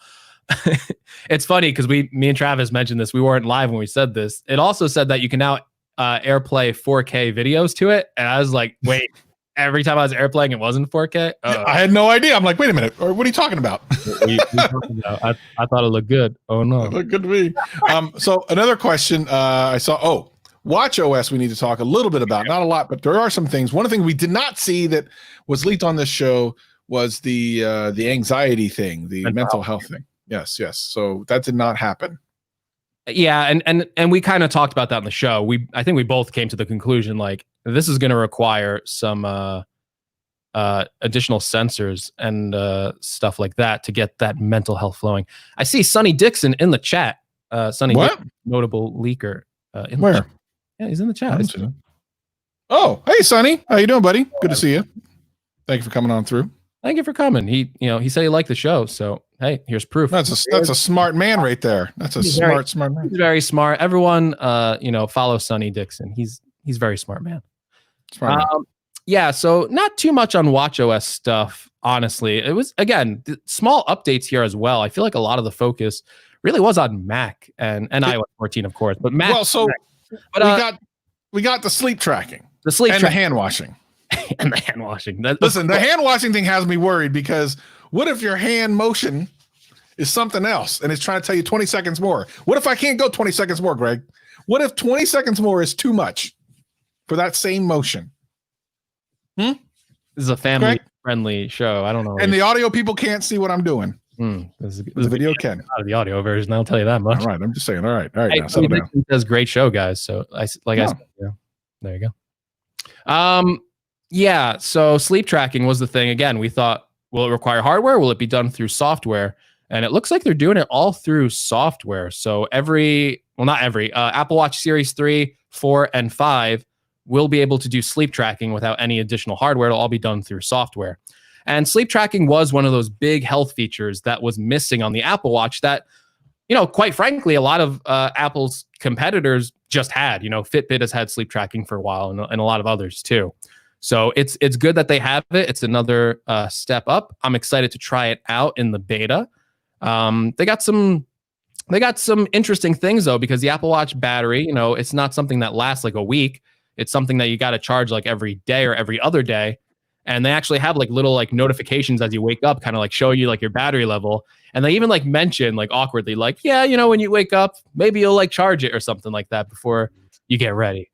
It's funny because me and Travis mentioned this. We weren't live when we said this. It also said that you can now AirPlay 4K videos to it, and I was like, wait. Every time I was AirPlaying, it wasn't 4K. I had no idea. I'm like, wait a minute. Or what are you talking about? What are you talking about? I thought it looked good. Oh no, it looked good to me. So another question I saw. WatchOS. We need to talk a little bit about. Not a lot, but there are some things. One of the things we did not see that was leaked on this show was the anxiety thing, the mental health thing. Yes. So that did not happen. Yeah, and we kind of talked about that in the show. I think we both came to the conclusion like this is going to require some additional sensors and stuff like that to get that mental health flowing. I see Sonny Dixon in the chat. Sonny Dixon, notable leaker. Where? The chat. Yeah, he's in the chat. Oh, hey Sonny, how you doing, buddy? Good to see you. Thank you for coming on through. Thank you for coming. He said he liked the show, so hey, here's proof. That's a smart man right there. That's a smart man. He's very smart. Everyone, follow Sonny Dixon. He's very smart man. Smart man. Yeah, so not too much on WatchOS stuff, honestly. It was again small updates here as well. I feel like a lot of the focus really was on Mac and iOS 14, of course, but Mac. Well, so we got the sleep tracking, the hand washing. And the hand washing. Listen, the hand washing thing has me worried because what if your hand motion is something else and it's trying to tell you 20 seconds more? What if I can't go 20 seconds more, Greg? What if 20 seconds more is too much for that same motion? Hmm? This is a family-friendly show. I don't know. And the audio people can't see what I'm doing. This is The video can. out of the audio version. I'll tell you that much. All right, I'm just saying. All right, Hey, now settle down. Does great show, guys. So I said, there you go. Yeah. So sleep tracking was the thing. Again, we thought, will it require hardware? Will it be done through software? And it looks like they're doing it all through software. So not every Apple Watch Series 3, 4, and 5 will be able to do sleep tracking without any additional hardware. It'll all be done through software. And sleep tracking was one of those big health features that was missing on the Apple Watch that, quite frankly, a lot of Apple's competitors just had. Fitbit has had sleep tracking for a while, and a lot of others too. So it's good that they have it. It's another step up. I'm excited to try it out in the beta. They got some interesting things though, because the Apple Watch battery, it's not something that lasts like a week. It's something that you got to charge like every day or every other day. And they actually have like little like notifications as you wake up, kind of like show you like your battery level. And they even like mention like awkwardly, like, yeah, when you wake up, maybe you'll like charge it or something like that before you get ready,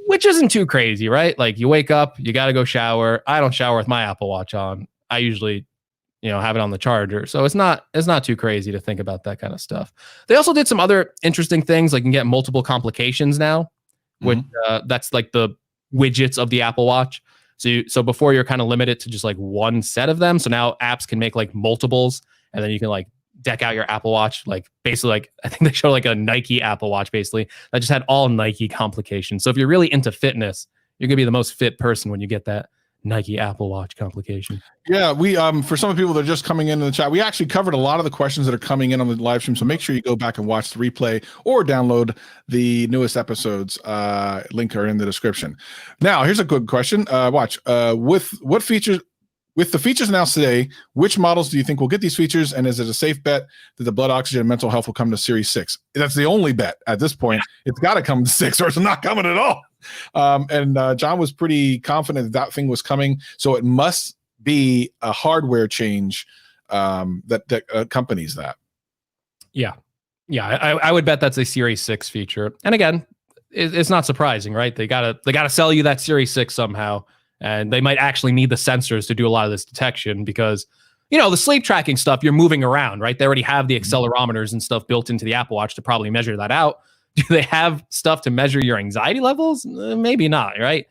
which isn't too crazy, right? Like you wake up, you got to go shower. I don't shower with my Apple Watch on. I usually, have it on the charger. So it's not too crazy to think about that kind of stuff. They also did some other interesting things, like you can get multiple complications now, which that's like the widgets of the Apple Watch. So before you're kind of limited to just like one set of them. So now apps can make like multiples, and then you can like deck out your Apple Watch. Like basically, like I think they showed like a Nike Apple Watch basically that just had all Nike complications. So if you're really into fitness, you're gonna be the most fit person when you get that Nike Apple Watch complication. Yeah, we for some of the people that are just coming into the chat, we actually covered a lot of the questions that are coming in on the live stream. So make sure you go back and watch the replay or download the newest episodes. Link are in the description. Now, here's a good question. With the features announced today, which models do you think will get these features? And is it a safe bet that the blood oxygen and mental health will come to Series 6? That's the only bet at this point. It's got to come to 6 or it's not coming at all. And John was pretty confident that thing was coming. So it must be a hardware change that accompanies that. Yeah. I would bet that's a Series 6 feature. And again, it's not surprising, right? They gotta sell you that Series 6 somehow. And they might actually need the sensors to do a lot of this detection because, the sleep tracking stuff, you're moving around, right? They already have the accelerometers and stuff built into the Apple Watch to probably measure that out. Do they have stuff to measure your anxiety levels? Maybe not, right?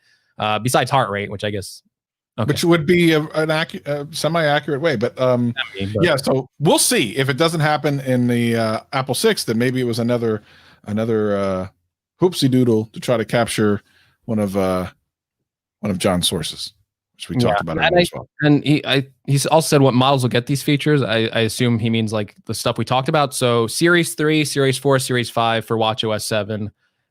Besides heart rate, which I guess... Okay. Which would be a semi-accurate way. But yeah, so we'll see. If it doesn't happen in the Apple 6, then maybe it was another hoopsie doodle to try to capture one of John's sources, which we talked about as well. And he also said what models will get these features. I assume he means like the stuff we talked about. So Series 3, Series 4, Series 5 for watchOS 7.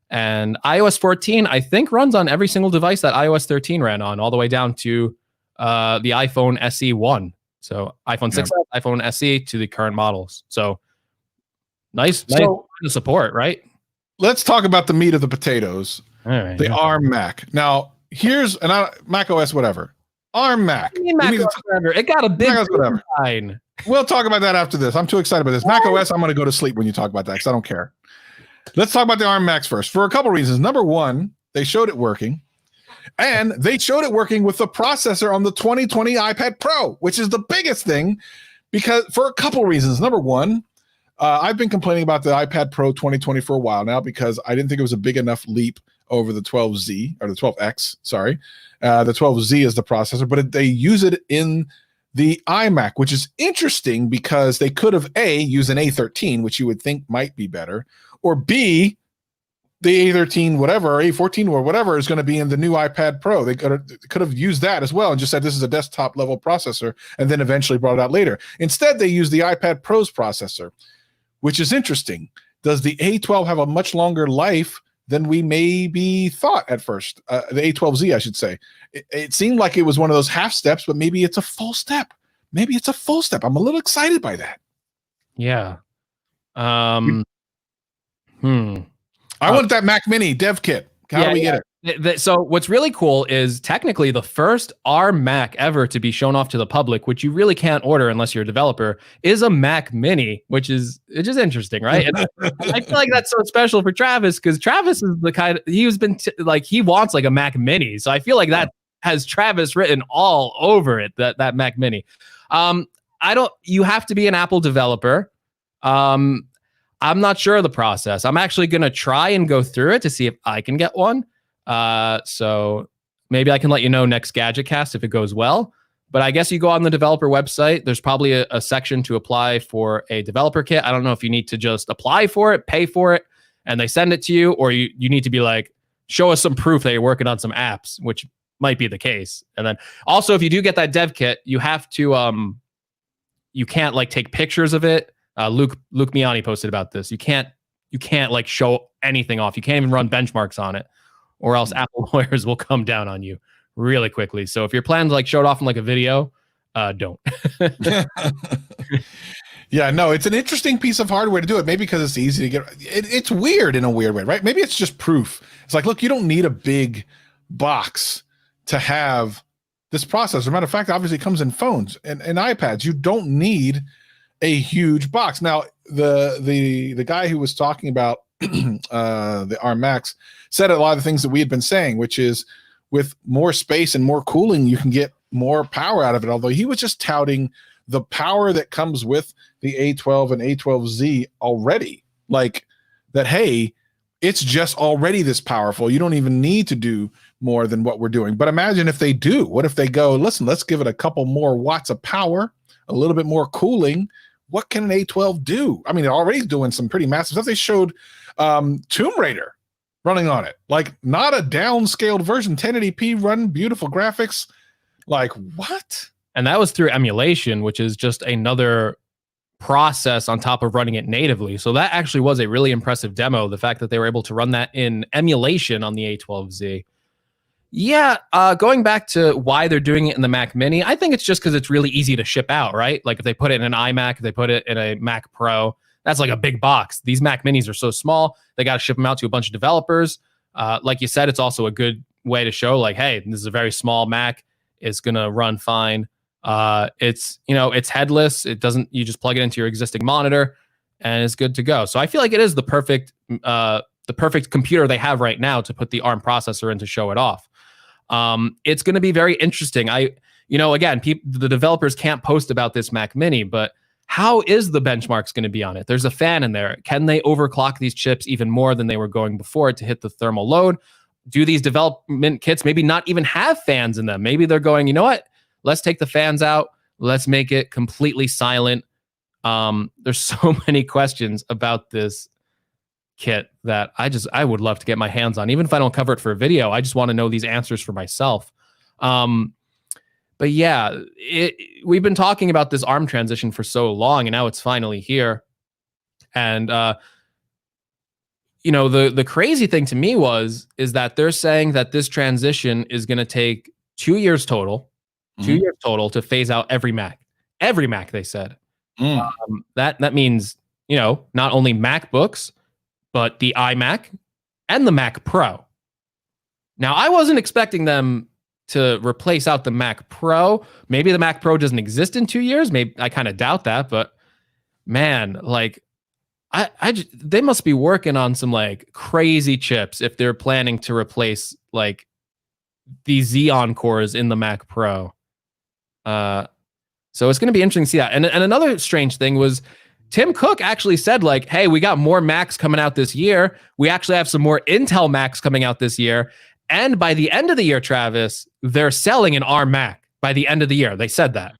And iOS 14, I think, runs on every single device that iOS 13 ran on, all the way down to the iPhone SE 1. So iPhone 6, iPhone SE to the current models. So nice support, right? Let's talk about the meat of the potatoes. All right, the ARM Mac. Now, here's Mac OS, whatever. ARM Mac. It got a big design. We'll talk about that after this. I'm too excited about this. Mac OS, I'm going to go to sleep when you talk about that because I don't care. Let's talk about the ARM Macs first for a couple reasons. Number one, they showed it working. And they showed it working with the processor on the 2020 iPad Pro, which is the biggest thing because for a couple reasons. Number one, I've been complaining about the iPad Pro 2020 for a while now because I didn't think it was a big enough leap over the 12Z or the 12X. Sorry. The 12Z is the processor, but they use it in the iMac, which is interesting because they could have used an A13, which you would think might be better, or B, the A13, whatever, or A14 or whatever is going to be in the new iPad Pro. They could have used that as well and just said this is a desktop level processor and then eventually brought it out later. Instead, they used the iPad Pro's processor, which is interesting. Does the A12 have a much longer life than we maybe thought at first? The A12Z, I should say. It seemed like it was one of those half steps, but maybe it's a full step. Maybe it's a full step. I'm a little excited by that. Yeah. I want that Mac Mini dev kit. How do we get it? So what's really cool is technically the first ARM Mac ever to be shown off to the public, which you really can't order unless you're a developer, is a Mac Mini, which is just interesting, right? And I feel like that's so special for Travis because Travis is the kind of, he wants like a Mac Mini. So I feel like has Travis written all over it, that Mac Mini. You have to be an Apple developer. I'm not sure of the process. I'm actually going to try and go through it to see if I can get one. So maybe I can let you know next Gadget Cast if it goes well. But I guess you go on the developer website. There's probably a section to apply for a developer kit. I don't know if you need to just apply for it, pay for it, and they send it to you, or you need to be like, show us some proof that you're working on some apps, which might be the case. And then also, if you do get that dev kit, you have to you can't like take pictures of it. Luke Miani posted about this. You can't like show anything off. You can't even run benchmarks on it, or else Apple lawyers will come down on you really quickly. So if you're planning to like show it off in like a video, don't. Yeah, no, it's an interesting piece of hardware to do it. Maybe because it's easy to get. It's weird in a weird way, right? Maybe it's just proof. It's like, look, you don't need a big box to have this processor. As a matter of fact, obviously it comes in phones and iPads. You don't need a huge box. Now, the guy who was talking about the iMacs said a lot of the things that we had been saying, which is with more space and more cooling, you can get more power out of it. Although he was just touting the power that comes with the A12 and A12Z already, like that, hey, it's just already this powerful. You don't even need to do more than what we're doing. But imagine if they do. What if they go, listen, let's give it a couple more watts of power, a little bit more cooling. What can an A12 do? I mean, they're already doing some pretty massive stuff. They showed Tomb Raider running on it, like not a downscaled version, 1080p run, beautiful graphics. Like what? And that was through emulation, which is just another process on top of running it natively. So that actually was a really impressive demo. The fact that they were able to run that in emulation on the A12Z. Yeah, going back to why they're doing it in the Mac Mini, I think it's just because it's really easy to ship out, right? Like if they put it in an iMac, if they put it in a Mac Pro, that's like a big box. These Mac Minis are so small, they got to ship them out to a bunch of developers. Like you said, it's also a good way to show like, hey, this is a very small Mac. It's going to run fine. It's, it's headless. It doesn't, you just plug it into your existing monitor and it's good to go. So I feel like it is the perfect computer they have right now to put the ARM processor in to show it off. It's going to be very interesting. Again, the developers can't post about this Mac Mini, but how is the benchmarks going to be on it? There's a fan in there. Can they overclock these chips even more than they were going before to hit the thermal load? Do these development kits maybe not even have fans in them? Maybe they're going, you know what? Let's take the fans out. Let's make it completely silent. There's so many questions about this kit that I would love to get my hands on. Even if I don't cover it for a video, I just want to know these answers for myself. But yeah, we've been talking about this ARM transition for so long, and now it's finally here. And the crazy thing to me is that they're saying that this transition is going to take 2 years total. 2 years total to phase out every Mac, they said. That means, not only MacBooks, but the iMac and the Mac Pro. Now, I wasn't expecting them to replace out the Mac Pro. Maybe the Mac Pro doesn't exist in 2 years. Maybe I kind of doubt that, but man, like they must be working on some like crazy chips if they're planning to replace like the Xeon cores in the Mac Pro. So it's going to be interesting to see that. And another strange thing was Tim Cook actually said like, hey, we got more Macs coming out this year. We actually have some more Intel Macs coming out this year. And by the end of the year, Travis, they're selling an ARM Mac by the end of the year. They said that.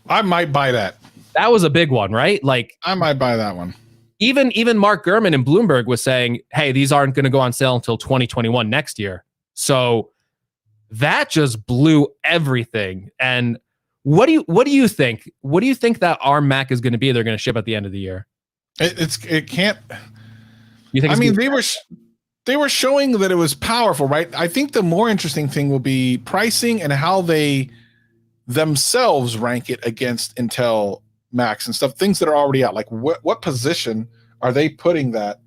I might buy that. That was a big one, right? Like I might buy that one. Even Mark Gurman in Bloomberg was saying, hey, these aren't going to go on sale until 2021 next year. So that just blew everything. And what do you think? What do you think that ARM Mac is going to be? They're going to ship at the end of the year. It can't. You think? I mean, they were showing that it was powerful, right? I think the more interesting thing will be pricing and how they themselves rank it against Intel Macs and stuff. Things that are already out. Like what position are they putting that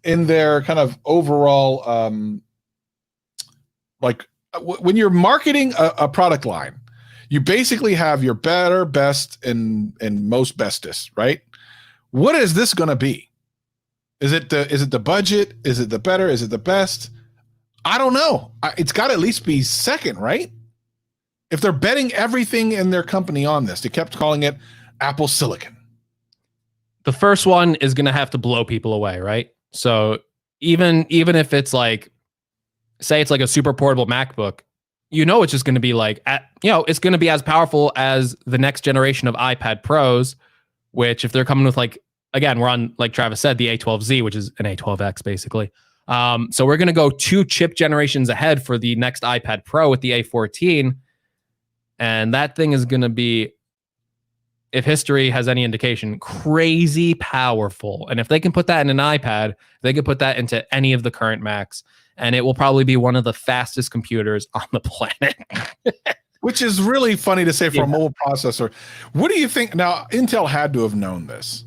in their kind of overall like when you're marketing a product line, you basically have your better, best, and most bestest, right? What is this going to be? Is it the budget? Is it the better? Is it the best? I don't know. It's got to at least be second, right? If they're betting everything in their company on this, they kept calling it Apple Silicon. The first one is going to have to blow people away, right? So even if it's like, say it's like a super portable MacBook, it's just going to be like, it's going to be as powerful as the next generation of iPad Pros, which if they're coming with like, again, we're on, like Travis said, the A12Z, which is an A12X basically. So we're going to go 2 chip generations ahead for the next iPad Pro with the A14. And that thing is going to be, if history has any indication, crazy powerful. And if they can put that in an iPad, they can put that into any of the current Macs. And it will probably be one of the fastest computers on the planet. Which is really funny to say for a mobile processor. What do you think? Now, Intel had to have known this,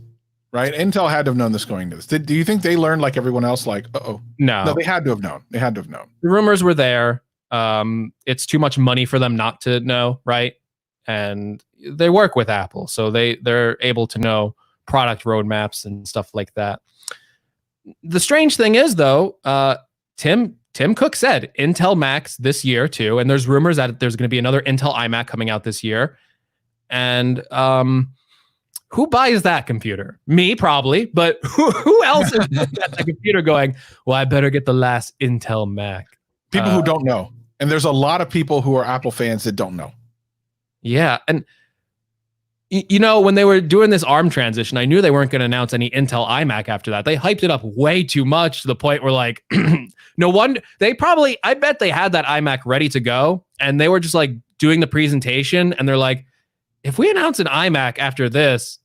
right? Intel had to have known this going into this. Do you think they learned like everyone else, like, No, they had to have known. They had to have known. The rumors were there. It's too much money for them not to know, right? And they work with Apple, so they're able to know product roadmaps and stuff like that. The strange thing is, though, Tim Cook said Intel Macs this year too, and there's rumors that there's going to be another Intel iMac coming out this year. And who buys that computer? Me, probably, but who else is at the computer going, well, I better get the last Intel Mac? People who don't know. And there's a lot of people who are Apple fans that don't know. Yeah. And, when they were doing this ARM transition, I knew they weren't going to announce any Intel iMac after that. They hyped it up way too much to the point where, like, no wonder I bet they had that iMac ready to go. And they were just like doing the presentation. And they're like, if we announce an iMac after this,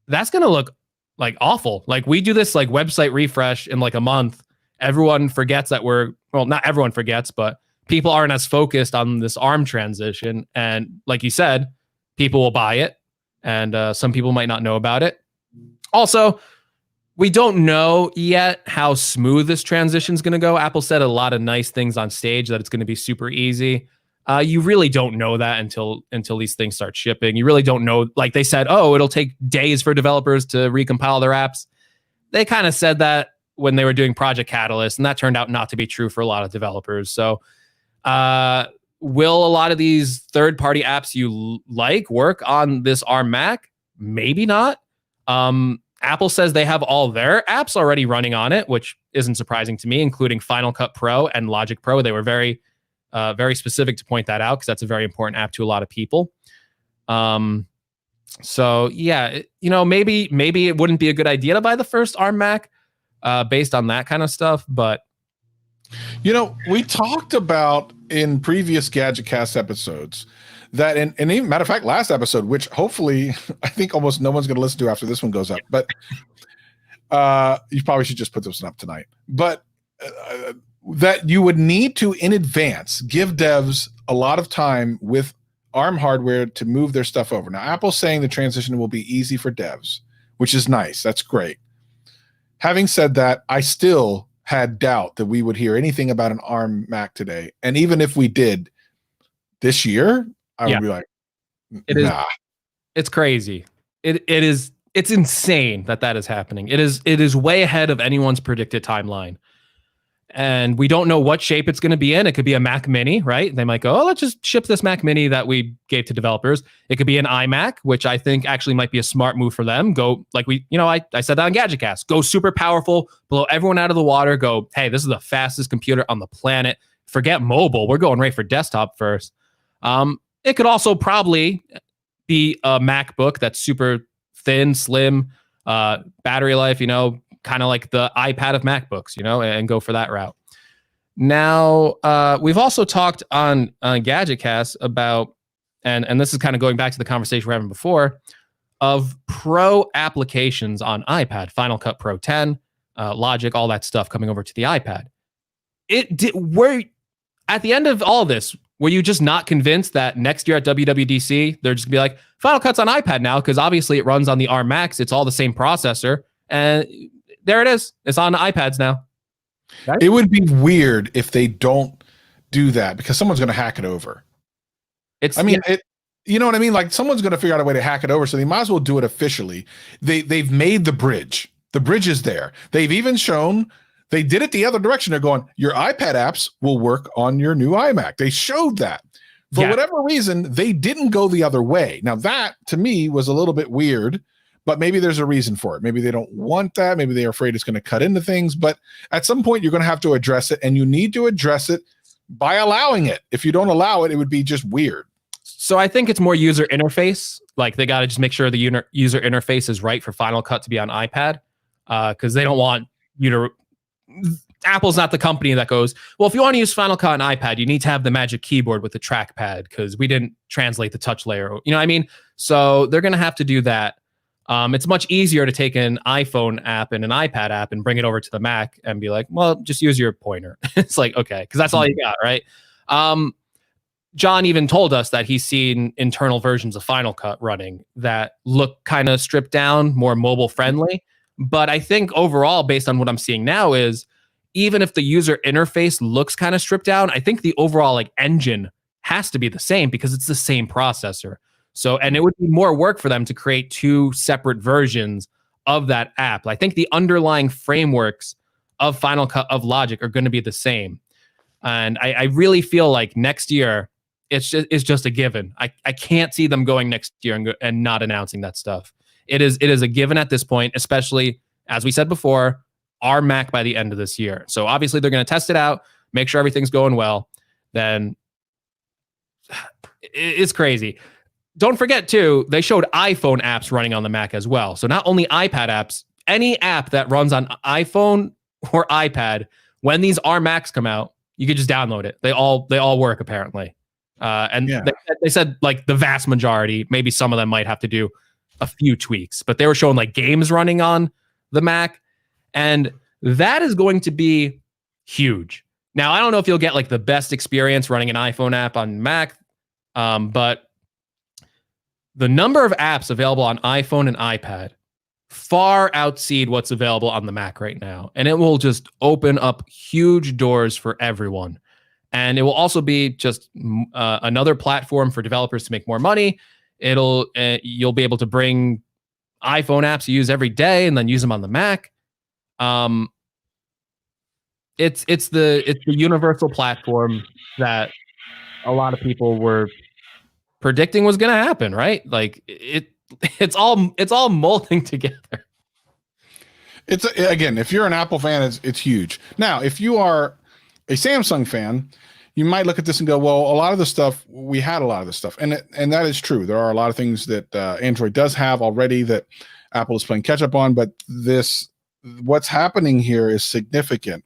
that's going to look like awful. Like, we do this like website refresh in like a month. Everyone forgets that not everyone forgets, but people aren't as focused on this ARM transition. And like you said, people will buy it. And some people might not know about it. Also, we don't know yet how smooth this transition is going to go. Apple said a lot of nice things on stage, that it's going to be super easy. You really don't know that until these things start shipping. You really don't know. Like they said, it'll take days for developers to recompile their apps. They kind of said that when they were doing Project Catalyst, and that turned out not to be true for a lot of developers. So will a lot of these third-party apps you like work on this ARM Mac? Maybe not. Apple says they have all their apps already running on it, which isn't surprising to me, including Final Cut Pro and Logic Pro. They were very specific to point that out because that's a very important app to a lot of people. So yeah, maybe it wouldn't be a good idea to buy the first ARM Mac based on that kind of stuff, but we talked about in previous Gadget Cast episodes that, and even matter of fact, last episode, which hopefully I think almost no one's going to listen to after this one goes up, but you probably should just put this one up tonight. But that you would need to, in advance, give devs a lot of time with ARM hardware to move their stuff over. Now, Apple's saying the transition will be easy for devs, which is nice. That's great. Having said that, I still had doubt that we would hear anything about an ARM Mac today. And even if we did this year, I would be like, nah. It's crazy. It's insane that is happening. It is way ahead of anyone's predicted timeline. And we don't know what shape it's going to be in. It could be a Mac Mini, right? They might go, let's just ship this Mac Mini that we gave to developers. It could be an iMac, which I think actually might be a smart move for them. Go, like I said that on Gadget Cast. Go super powerful, blow everyone out of the water. Go, hey, this is the fastest computer on the planet. Forget mobile. We're going right for desktop first. It could also probably be a MacBook that's super thin, slim, battery life, kind of like the iPad of MacBooks, and go for that route. Now, we've also talked on Gadget Cast about, and this is kind of going back to the conversation we're having before, of pro applications on iPad, Final Cut Pro 10, Logic, all that stuff coming over to the iPad. At the end of all this, were you just not convinced that next year at WWDC, they're just gonna be like, Final Cut's on iPad now, because obviously it runs on the ARM Macs, it's all the same processor, and there it is. It's on iPads now. Right? It would be weird if they don't do that because someone's going to hack it over. You know what I mean? Like someone's going to figure out a way to hack it over, so they might as well do it officially. They've made the bridge. The bridge is there. They've even shown They did it the other direction. They're going, your iPad apps will work on your new iMac. They showed that. For whatever reason, they didn't go the other way. Now, that to me was a little bit weird, but maybe there's a reason for it. Maybe they don't want that. Maybe they're afraid it's going to cut into things. But at some point, you're going to have to address it, and you need to address it by allowing it. If you don't allow it, it would be just weird. So I think it's more user interface. Like they got to just make sure the user interface is right for Final Cut to be on iPad, because they don't want you to. Apple's not the company that goes, well, if you want to use Final Cut on iPad, you need to have the Magic Keyboard with the trackpad because we didn't translate the touch layer. You know what I mean? So they're going to have to do that. It's much easier to take an iPhone app and an iPad app and bring it over to the Mac and be like, well, just use your pointer. It's like, okay, because that's all you got, right? John even told us that he's seen internal versions of Final Cut running that look kind of stripped down, more mobile friendly. But I think overall, based on what I'm seeing now, is even if the user interface looks kind of stripped down, I think the overall like engine has to be the same because it's the same processor. So, and it would be more work for them to create two separate versions of that app. I think the underlying frameworks of Final Cut, of Logic, are going to be the same. And I really feel like next year, it's just a given. I can't see them going next year and not announcing that stuff. It is a given at this point, especially, as we said before, our Mac by the end of this year. So obviously they're going to test it out, make sure everything's going well. Then it's crazy. Don't forget too, they showed iPhone apps running on the Mac as well. So not only iPad apps, any app that runs on iPhone or iPad, when these R Macs come out, you could just download it. They all work apparently. They said like the vast majority, maybe some of them might have to do a few tweaks, but they were showing like games running on the Mac. And that is going to be huge. Now, I don't know if you'll get like the best experience running an iPhone app on Mac, but the number of apps available on iPhone and iPad far exceed what's available on the Mac right now. And it will just open up huge doors for everyone. And it will also be just another platform for developers to make more money. You'll be able to bring iPhone apps you use every day and then use them on the Mac. It's the universal platform that a lot of people were predicting was going to happen, right? Like it's all molding together. It's again, if you're an Apple fan, it's huge. Now, if you are a Samsung fan, you might look at this and go, well, a lot of the stuff, we had a lot of this stuff. And that is true. There are a lot of things that Android does have already that Apple is playing catch up on, but what's happening here is significant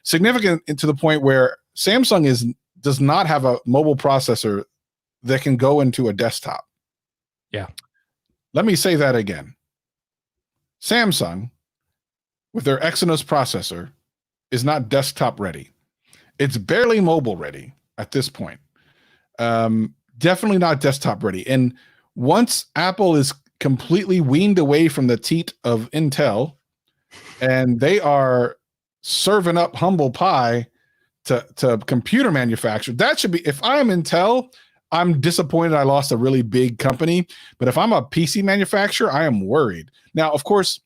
to the point where Samsung does not have a mobile processor that can go into a desktop. Yeah. Let me say that again. Samsung, with their Exynos processor, is not desktop ready. It's barely mobile ready at this point. Definitely not desktop ready. And once Apple is completely weaned away from the teat of Intel, and they are serving up humble pie to computer manufacturers, that should be, if I'm Intel, I'm disappointed I lost a really big company. But if I'm a PC manufacturer, I am worried. Now, of course,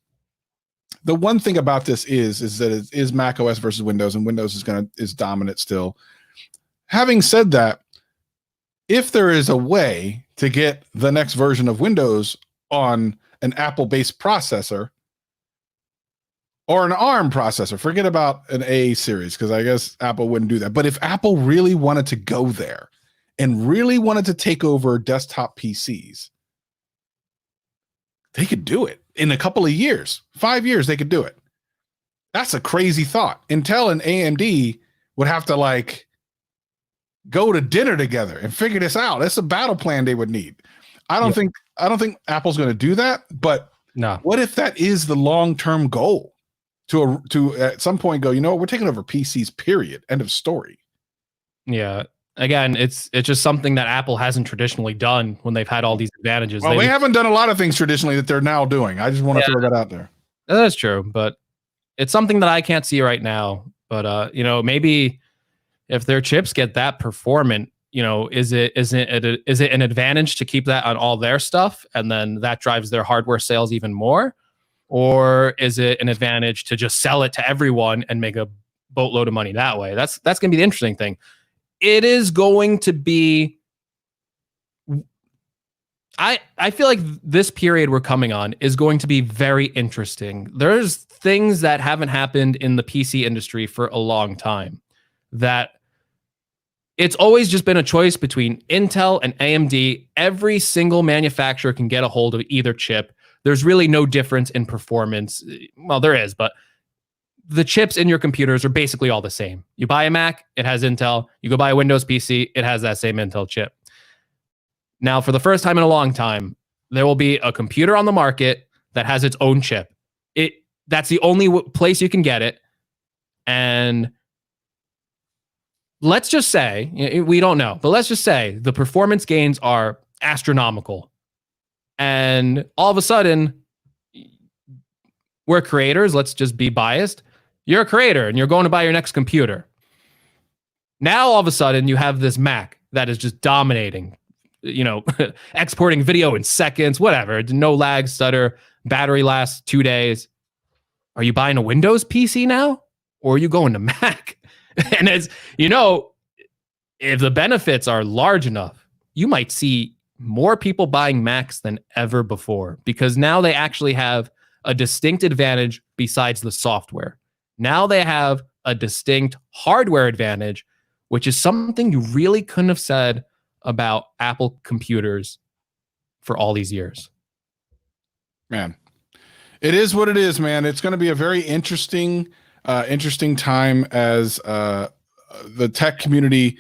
the one thing about this is that it is Mac OS versus Windows, and Windows is dominant still. Having said that, if there is a way to get the next version of Windows on an Apple-based processor or an ARM processor, forget about an A series, because I guess Apple wouldn't do that. But if Apple really wanted to go there and really wanted to take over desktop PCs, they could do it in a couple of years. 5 years, they could do it. That's a crazy thought. Intel and AMD would have to like go to dinner together and figure this out. That's a battle plan they would need. I don't think Apple's going to do that, but no. What if that is the long-term goal to at some point go, you know what, we're taking over PCs, period. End of story. Yeah. Again, it's just something that Apple hasn't traditionally done when they've had all these advantages. Well, they haven't done a lot of things traditionally that they're now doing. I just want to throw that out there. That's true, but it's something that I can't see right now. But maybe if their chips get that performant, is it an advantage to keep that on all their stuff, and then that drives their hardware sales even more? or is it an advantage to just sell it to everyone and make a boatload of money that way? That's going to be the interesting thing. It is going to be. I feel like this period we're coming on is going to be very interesting. There's things that haven't happened in the PC industry for a long time, that it's always just been a choice between Intel and AMD. Every single manufacturer can get a hold of either chip. There's really no difference in performance. Well, there is, but the chips in your computers are basically all the same. You buy a Mac, it has Intel. You go buy a Windows PC, it has that same Intel chip. Now, for the first time in a long time, there will be a computer on the market that has its own chip. That's the only place you can get it. And let's just say, we don't know, but let's just say the performance gains are astronomical. And all of a sudden, we're creators. Let's just be biased. You're a creator and you're going to buy your next computer. Now, all of a sudden, you have this Mac that is just dominating, exporting video in seconds, whatever, no lag, stutter, battery lasts 2 days. Are you buying a Windows PC now? Or are you going to Mac? And as if the benefits are large enough, you might see more people buying Macs than ever before, because now they actually have a distinct advantage besides the software. Now they have a distinct hardware advantage, which is something you really couldn't have said about Apple computers for all these years. Man, it is what it is, man. It's going to be a very interesting time as the tech community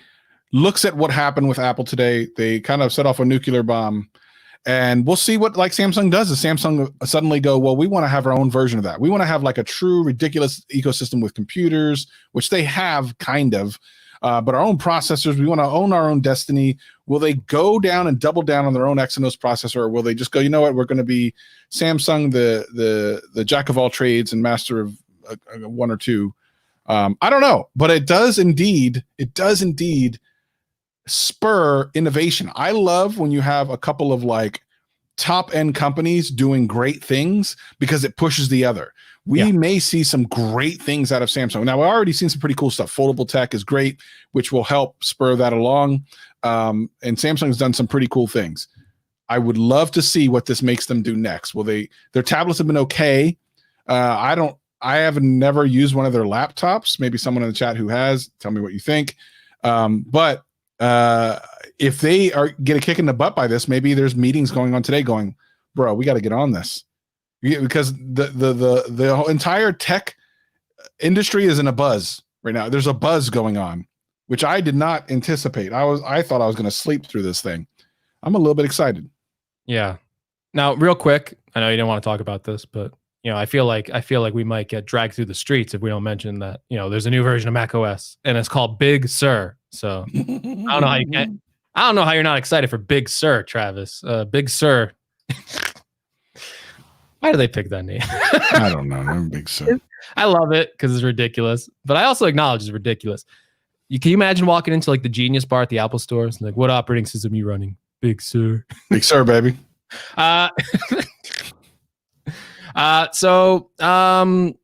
looks at what happened with Apple today. They kind of set off a nuclear bomb, and we'll see what like Samsung does. Is Samsung suddenly go, well, we want to have our own version of that. We want to have like a true ridiculous ecosystem with computers, which they have kind of. But our own processors, we want to own our own destiny. Will they go down and double down on their own Exynos processor, or will they just go, you know what, we're going to be Samsung, the jack of all trades and master of one or two? I don't know, but it does indeed spur innovation. I love when you have a couple of like top end companies doing great things, because it pushes the other. We may see some great things out of Samsung. Now, we've already seen some pretty cool stuff. Foldable tech is great, which will help spur that along. And Samsung's done some pretty cool things. I would love to see what this makes them do next. Their tablets have been okay. I have never used one of their laptops. Maybe someone in the chat who has, tell me what you think. But if they get a kick in the butt by this, maybe there's meetings going on today going, bro, we got to get on this. Because the entire tech industry is in a buzz right now. There's a buzz going on, which I did not anticipate. I thought I was going to sleep through this thing. I'm a little bit excited. Yeah. Now, real quick, I know you didn't want to talk about this, but I feel like we might get dragged through the streets if we don't mention that there's a new version of macOS and it's called Big Sur. So I don't know how you're not excited for Big Sur, Travis. Big Sur. Why do they pick that name? I don't know. I'm Big Sur. I love it because it's ridiculous, but I also acknowledge it's ridiculous. Can you imagine walking into like the Genius Bar at the Apple stores and like, what operating system are you running? Big Sur. Big Sur, baby. So the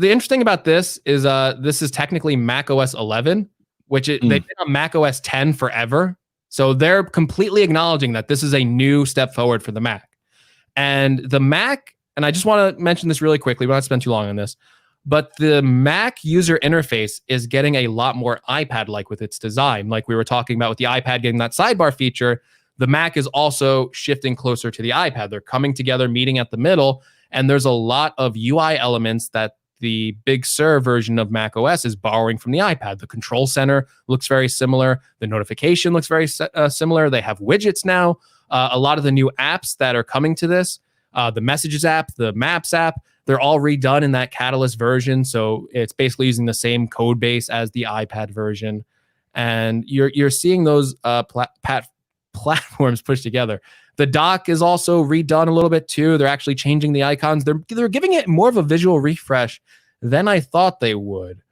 interesting about this is technically macOS 11, which they've been on macOS 10 forever. So they're completely acknowledging that this is a new step forward for the Mac. And the Mac, and I just want to mention this really quickly, we don't have to spend too long on this, but the Mac user interface is getting a lot more iPad-like with its design. Like we were talking about with the iPad getting that sidebar feature, the Mac is also shifting closer to the iPad. They're coming together, meeting at the middle, and there's a lot of UI elements that the Big Sur version of macOS is borrowing from the iPad. The control center looks very similar. The notification looks very similar. They have widgets now. A lot of the new apps that are coming to this, the Messages app, the Maps app, they're all redone in that Catalyst version. So it's basically using the same code base as the iPad version. And you're seeing those platforms pushed together. The dock is also redone a little bit too. They're actually changing the icons. They're giving it more of a visual refresh than I thought they would,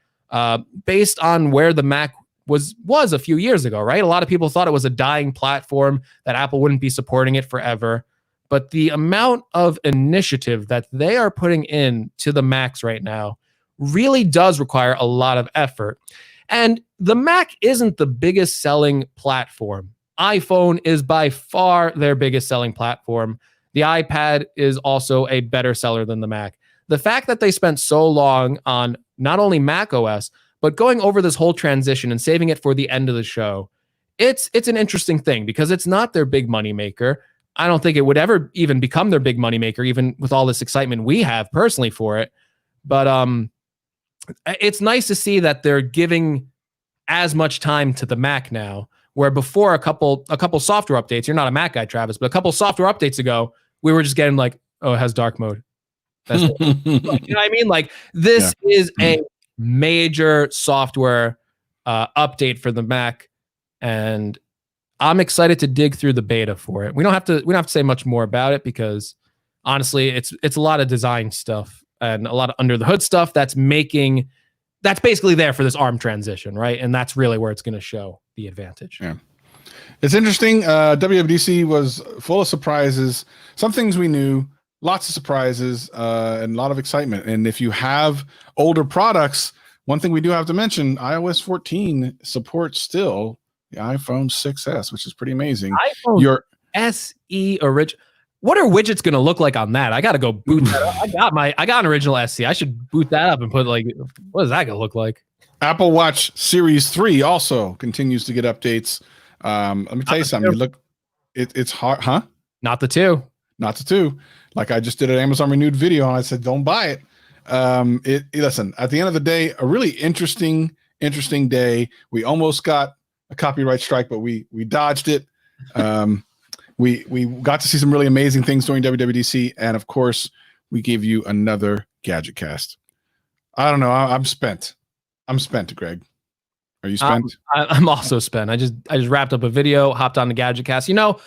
based on where the Mac was a few years ago, right? A lot of people thought it was a dying platform, that Apple wouldn't be supporting it forever. but the amount of initiative that they are putting in to the Macs right now really does require a lot of effort. And the Mac isn't the biggest selling platform. iPhone is by far their biggest selling platform. The iPad is also a better seller than the Mac. The fact that they spent so long on not only Mac OS, but going over this whole transition and saving it for the end of the show, it's an interesting thing because it's not their big money maker. I don't think it would ever even become their big money maker, even with all this excitement we have personally for it. But it's nice to see that they're giving as much time to the Mac now, where before a couple software updates, you're not a Mac guy, Travis, but a couple software updates ago, we were just getting like, oh, it has dark mode. That's you know what I mean? Like this is a major software update for the Mac, and I'm excited to dig through the beta for it. We don't have to say much more about it because honestly, it's a lot of design stuff and a lot of under the hood stuff that's basically there for this ARM transition, right? And that's really where it's going to show the advantage. Yeah. It's interesting. WWDC was full of surprises. Some things we knew, lots of surprises, and a lot of excitement. And if you have older products, one thing we do have to mention, iOS 14 supports still the iPhone 6S, which is pretty amazing. iPhone Your SE original. What are widgets going to look like on that? I got to go boot that up. I got an original SE. I should boot that up and put like, what is that going to look like? Apple Watch Series 3 also continues to get updates. Let me tell you something. You look, it's hard, huh? Not the 2. Not the 2. Like I just did an Amazon renewed video and I said, don't buy it. Listen, at the end of the day, a really interesting day. We almost got a copyright strike, but we dodged it. We got to see some really amazing things during WWDC, and of course, we gave you another Gadget cast. I don't know. I'm spent. I'm spent, Greg. Are you spent? I'm also spent. I just wrapped up a video, hopped on the Gadget cast. You know,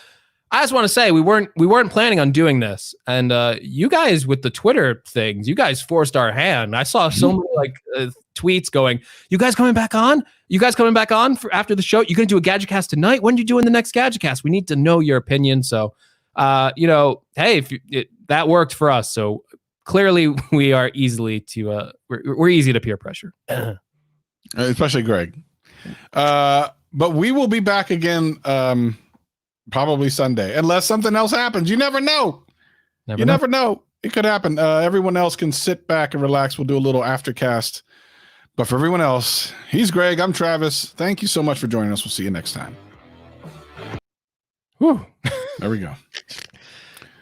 I just want to say we weren't planning on doing this, and you guys with the Twitter things, you guys forced our hand. I saw so many like tweets going, "You guys coming back on? You guys coming back on for after the show? You gonna do a Gadget cast tonight? When are you doing the next Gadget cast? We need to know your opinion." So, you know, hey, that worked for us, so clearly we are easily to we're easy to peer pressure, especially Greg. But we will be back again. Probably Sunday, unless something else happens. You never know. Never know. It could happen. Everyone else can sit back and relax. We'll do a little aftercast. But for everyone else, he's Greg. I'm Travis. Thank you so much for joining us. We'll see you next time. Whew. There we go.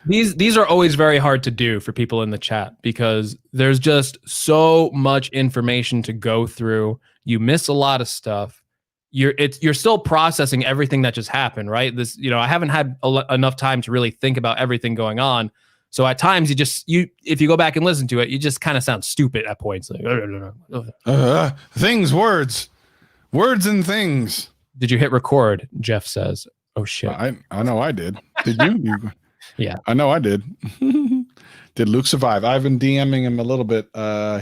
These are always very hard to do for people in the chat because there's just so much information to go through. You miss a lot of stuff. You're still processing everything that just happened, right? This, you know, I haven't had enough time to really think about everything going on. So at times if you go back and listen to it, you just kind of sound stupid at points. Like, words and things. Did you hit record? Jeff says, "Oh shit." I know I did. Did you? Yeah, I know I did. Did Luke survive? I've been DMing him a little bit.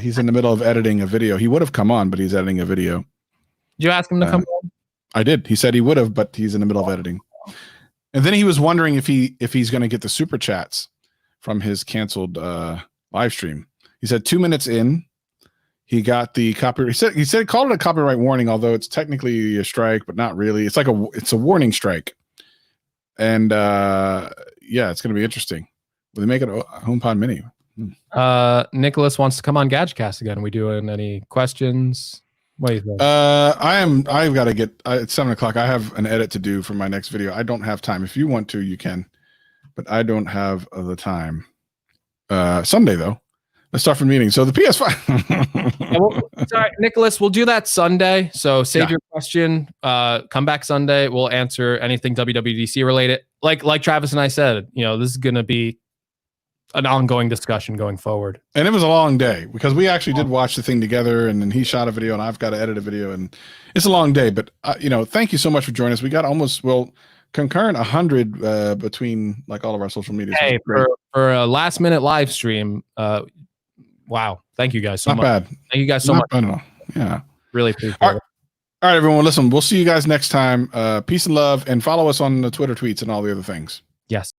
He's in the middle of editing a video. He would have come on, but he's editing a video. Did you ask him to come on? I did. He said he would have, but he's in the middle of editing. And then he was wondering if he's going to get the super chats from his canceled live stream. He said 2 minutes in, he got the copyright. He said called it a copyright warning, although it's technically a strike, but not really. It's like it's a warning strike. And yeah, it's going to be interesting. Will they make it a HomePod Mini? Nicholas wants to come on Gadgetcast again. Are we doing any questions? What do you think? I've got to get it's 7:00. I have an edit to do for my next video. I don't have time. If you want to, you can, but I don't have the time. Sunday though. Let's start from meeting. So the PS5. Sorry, Nicholas, we'll do that Sunday. So save your question. Come back Sunday. We'll answer anything WWDC related. Like Travis and I said, you know, this is gonna be an ongoing discussion going forward. And it was a long day because we actually did watch the thing together, and then he shot a video and I've got to edit a video, and it's a long day, but you know, thank you so much for joining us. We got almost, concurrent 100 between like all of our social media. Hey, for a last minute live stream. Wow. Thank you guys so much. Not bad. Thank you guys so much. I don't know. Yeah. Really appreciate it. All right, everyone. Listen, we'll see you guys next time. Peace and love, and follow us on the Twitter tweets and all the other things. Yes.